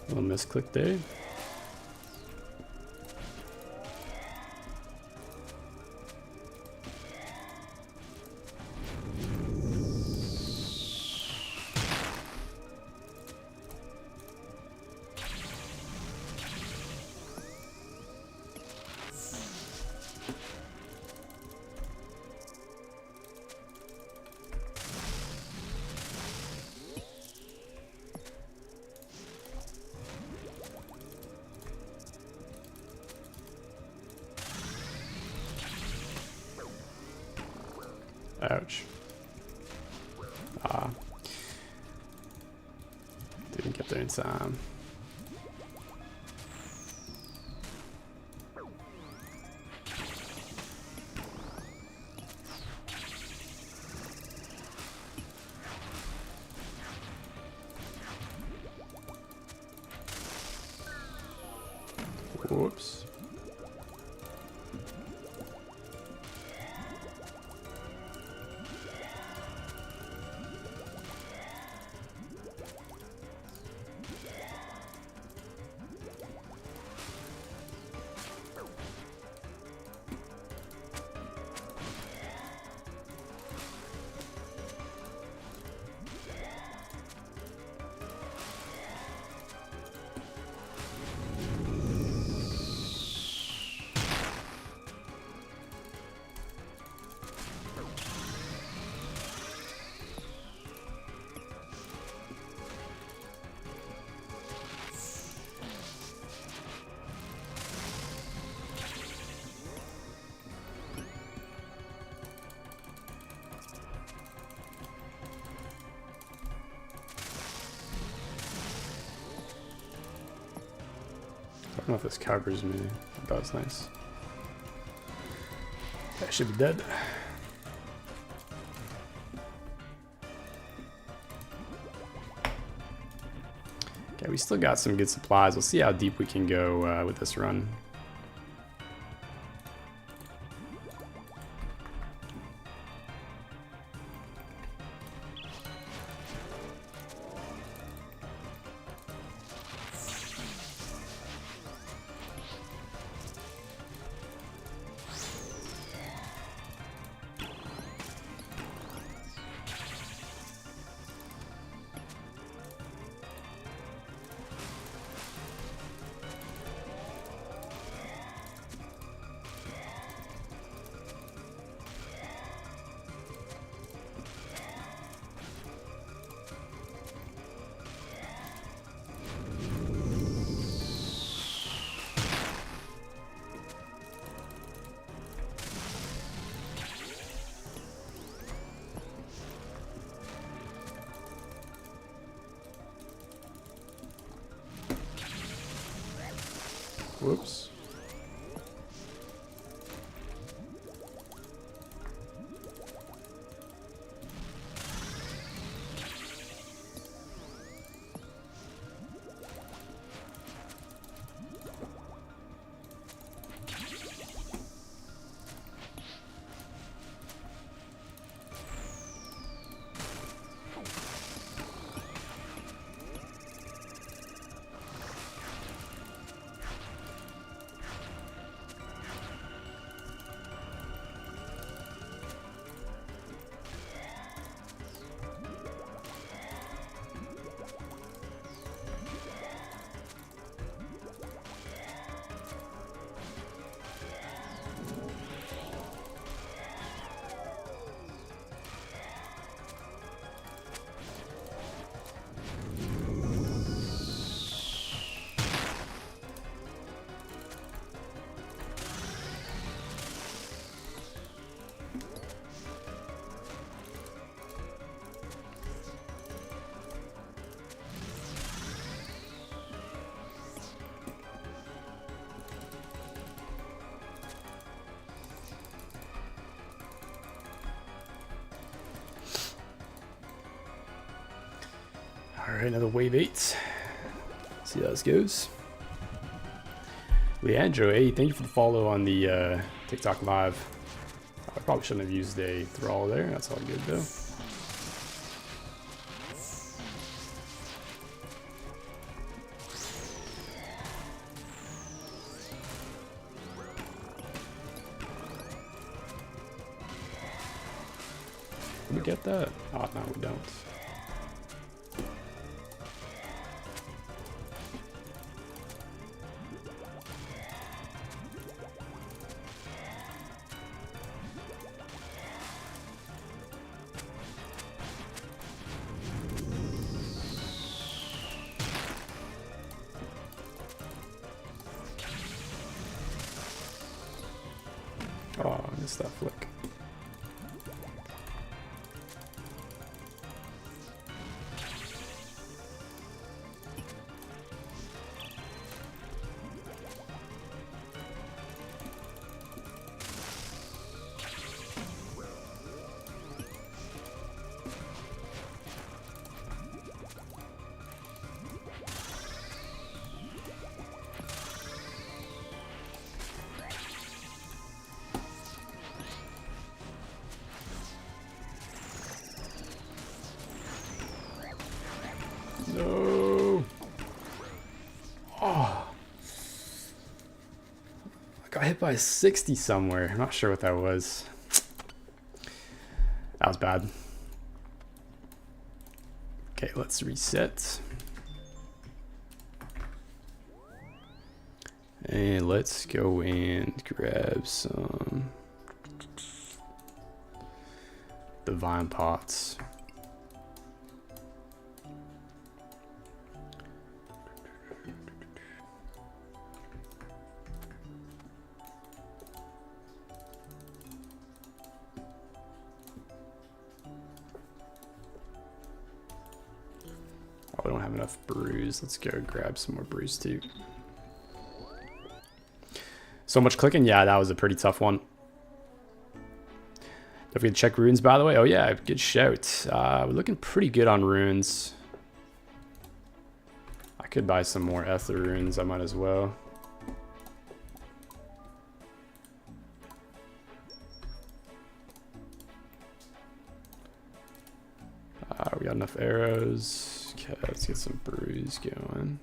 Little misclick there. Ouch. Ah. Didn't get there in time. Whoops. I don't know if this covers me. It does, nice. I should be dead. Okay, we still got some good supplies. We'll see how deep we can go with this run. Whoops. Alright, another wave 8. See how this goes. Leandro, hey, thank you for the follow on the TikTok live. I probably shouldn't have used a thrall there. That's all good though. Did we get that? Oh, no, we don't. Oh, I missed that flick. hit by 60 somewhere. I'm not sure what that was. That was bad. Okay, let's reset. And let's go and grab some divine pots. Oh, we don't have enough brews. Let's go grab some more brews too. So much clicking. Yeah, that was a pretty tough one. Don't forget to check runes, by the way. Oh yeah, good shout. We're looking pretty good on runes. I could buy some more ether runes. I might as well. We got enough arrows. Okay, let's get some brews going.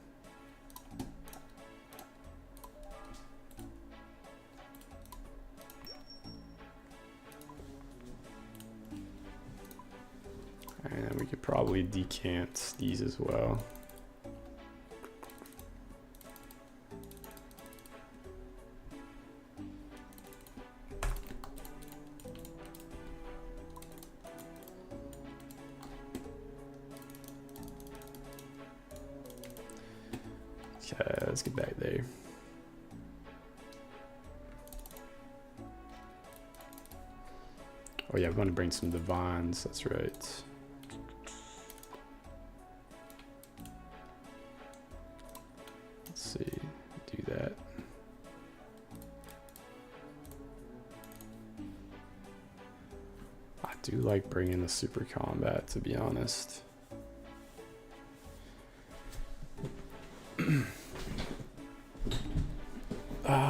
And we could probably decant these as well. Okay, let's get back there. Oh yeah, we want to bring some divines, that's right. Let's see, do that. I do like bringing the super combat, to be honest.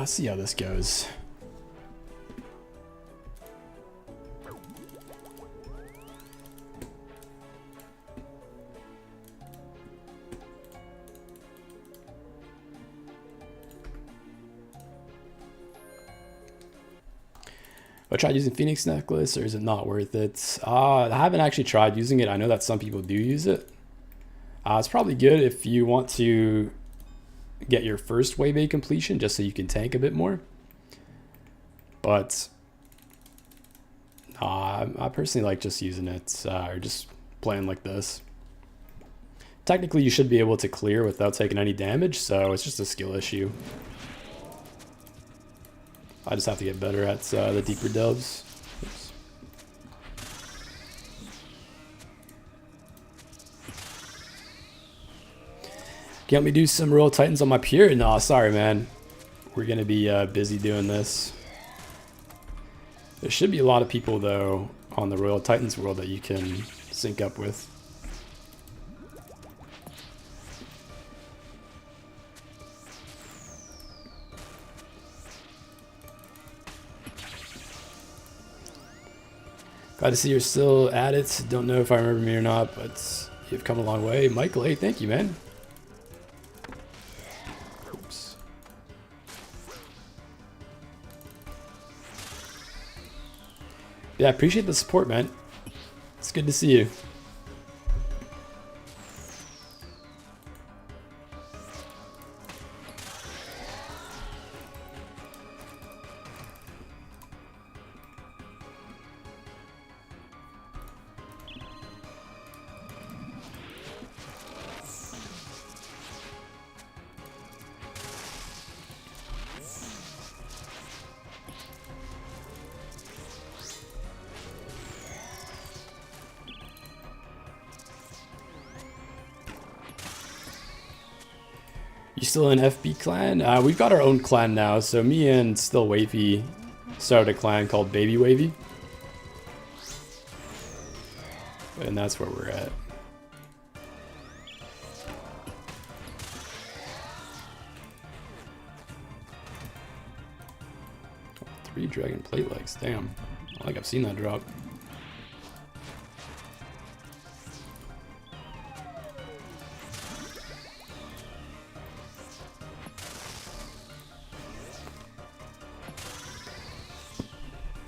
See how this goes. I tried using Phoenix Necklace, or is it not worth it? I haven't actually tried using it. I know that some people do use it. It's probably good if you want to get your first wave completion, just so you can tank a bit more. But I personally like just using it, or just playing like this. Technically, you should be able to clear without taking any damage, so it's just a skill issue. I just have to get better at the deeper delves. Oops. Can't we do some Royal Titans on my pier? No, sorry, man. We're going to be busy doing this. There should be a lot of people, though, on the Royal Titans world that you can sync up with. Glad to see you're still at it. Don't know if I remember me or not, but you've come a long way. Michael, hey, thank you, man. Oops. Yeah, I appreciate the support, man. It's good to see you. You still in FB clan? We've got our own clan now, so me and Still Wavy started a clan called Baby Wavy. And that's where we're at. Oh, 3 dragon plate legs, damn. I don't think I've seen that drop.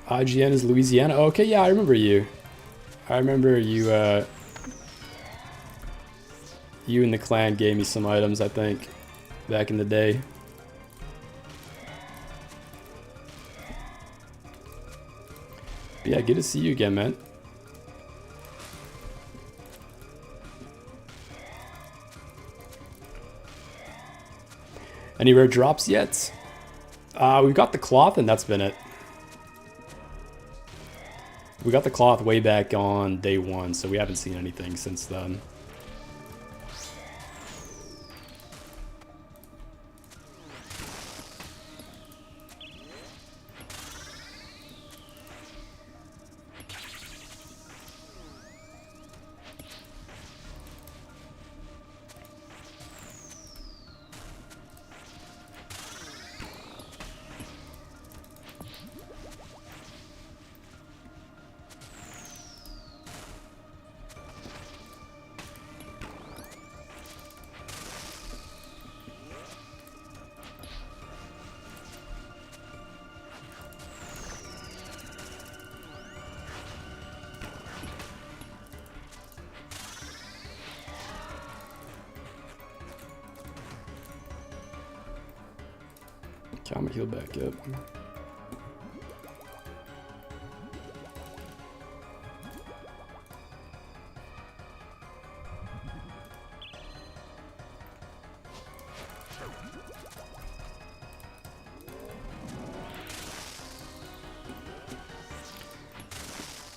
IGN is Louisiana. Okay, yeah, I remember you. I remember you, you and the clan gave me some items, I think, back in the day. But yeah, good to see you again, man. Any rare drops yet? We've got the cloth and that's been it. We got the cloth way back on day 1, so we haven't seen anything since then. Okay, I'm gonna heal back up.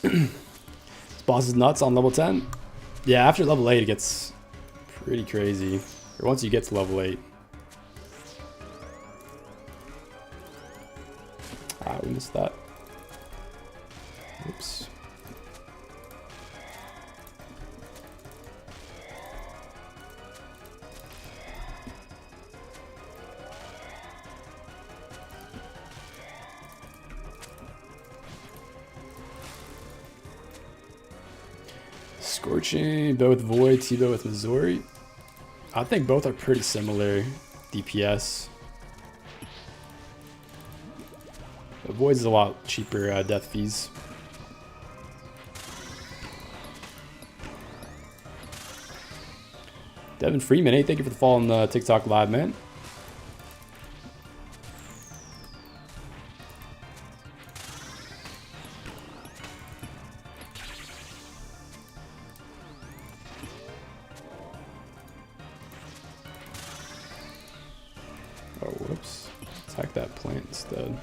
This boss is nuts on level 10. Yeah, after level 8 it gets pretty crazy. Or once you get to level 8. Ah, we missed that. Oops. Scorching, bow with Void, T-bow with Missouri. I think both are pretty similar DPS. But Void's a lot cheaper death fees. Devin Freeman, hey, thank you for the follow on the TikTok live, man. Oh, whoops. Attack that plant instead.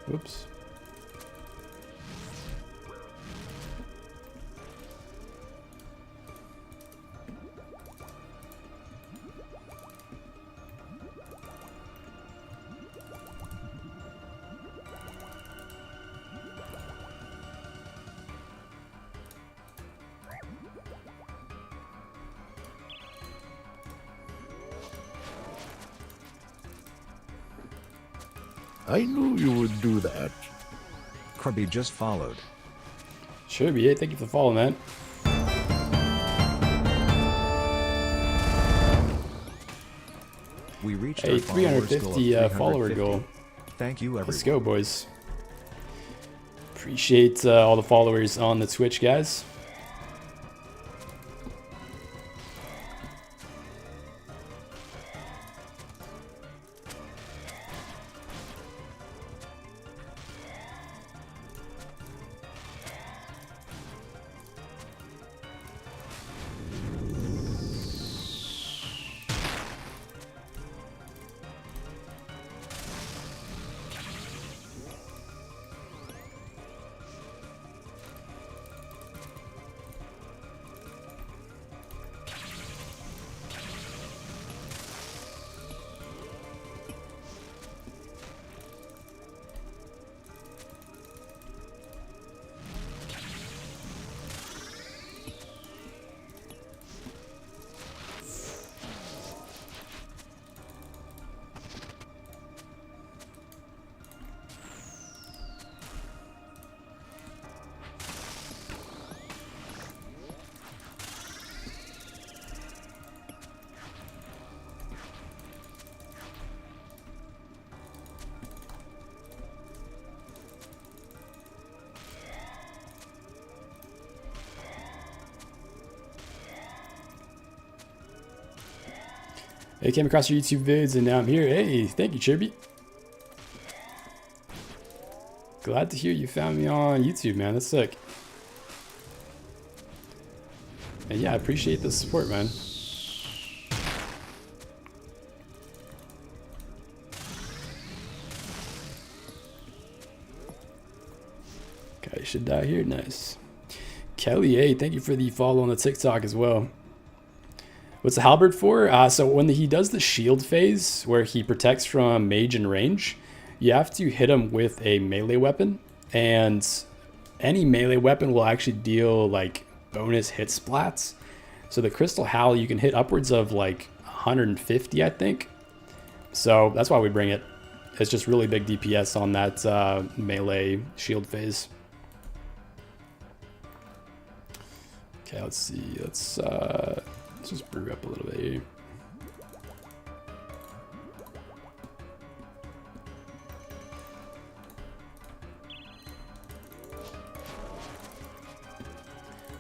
Whoops. I knew you would do that. Krabby just followed. Should be it. Thank you for the follow, man. We reached Hey, our followers 350 follower goal. Thank you, everyone. Let's go, boys. Appreciate all the followers on the Twitch, guys. I came across your YouTube vids and now I'm here. Hey, thank you, Chirby. Glad to hear you found me on YouTube, man. That's sick. And yeah, I appreciate the support, man. Okay, should die here. Nice. Kelly, hey, thank you for the follow on the TikTok as well. What's the halberd for? So when he does the shield phase, where he protects from mage and range, you have to hit him with a melee weapon, and any melee weapon will actually deal like bonus hit splats. So the Crystal Howl, you can hit upwards of like 150, I think. So that's why we bring it. It's just really big DPS on that melee shield phase. Okay, let's see. Let's just brew up a little bit here.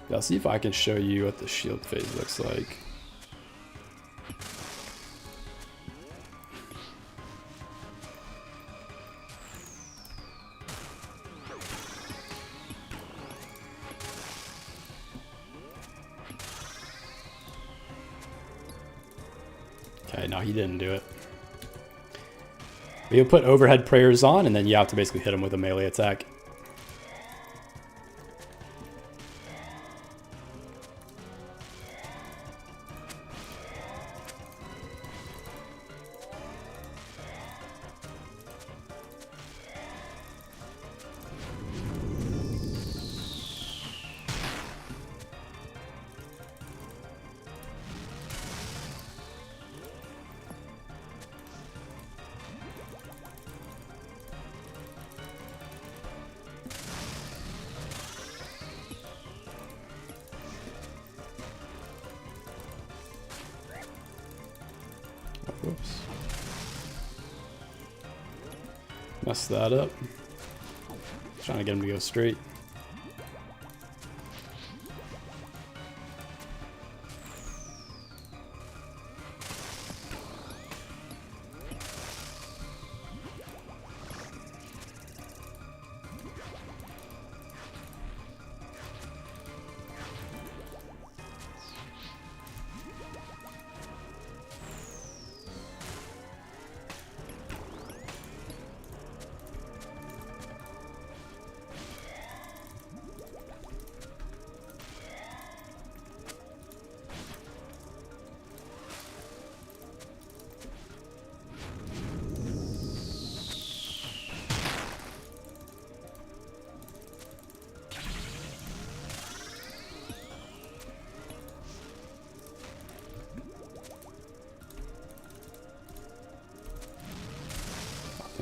Yeah, I'll see if I can show you what the shield phase looks like. Okay, no, he didn't do it. But you'll put overhead prayers on, and then you have to basically hit him with a melee attack. Whoops. Messed that up. Trying to get him to go straight.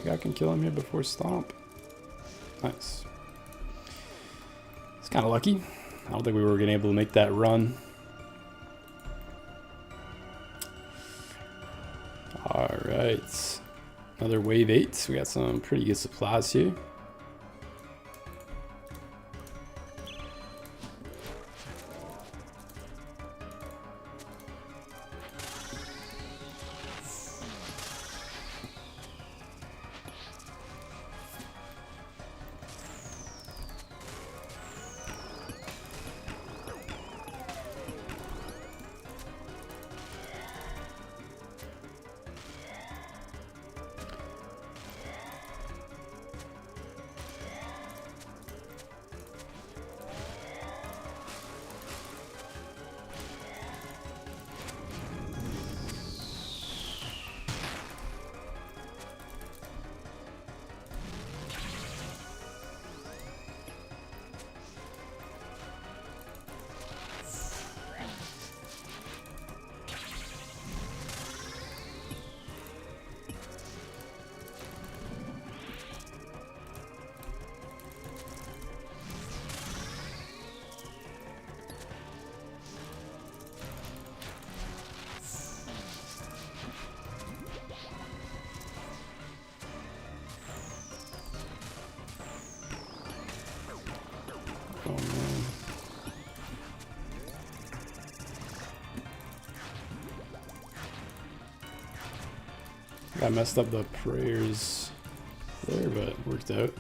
think I can kill him here before Stomp. Nice. It's kind of lucky. I don't think we were going to be able to make that run. Alright. Another wave 8. We got some pretty good supplies here. Oh man. I messed up the prayers there, but it worked out.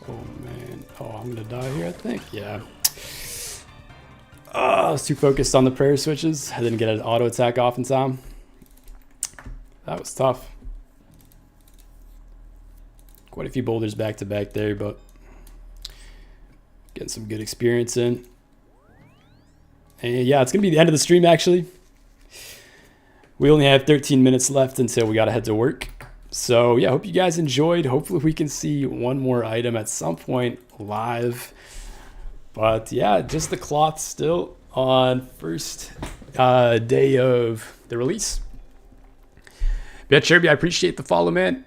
Oh man. Oh, I'm gonna die here, I think. Yeah. I was too focused on the prayer switches. I didn't get an auto attack off in time. That was tough. Quite a few boulders back to back there, but getting some good experience in. And yeah, it's going to be the end of the stream, actually. We only have 13 minutes left until we got to head to work. So yeah, hope you guys enjoyed. Hopefully we can see one more item at some point live. But yeah, just the cloth still on first day of the release. Yeah, Cherby, I appreciate the follow, man.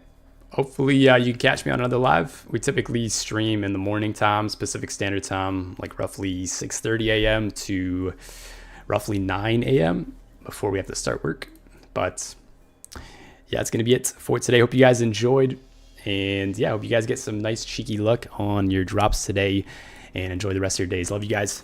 Hopefully you can catch me on another live. We typically stream in the morning time, Pacific Standard Time, like roughly 6:30 a.m. to roughly 9 a.m. before we have to start work. But yeah, it's going to be it for today. Hope you guys enjoyed. And yeah, hope you guys get some nice cheeky luck on your drops today and enjoy the rest of your days. Love you guys.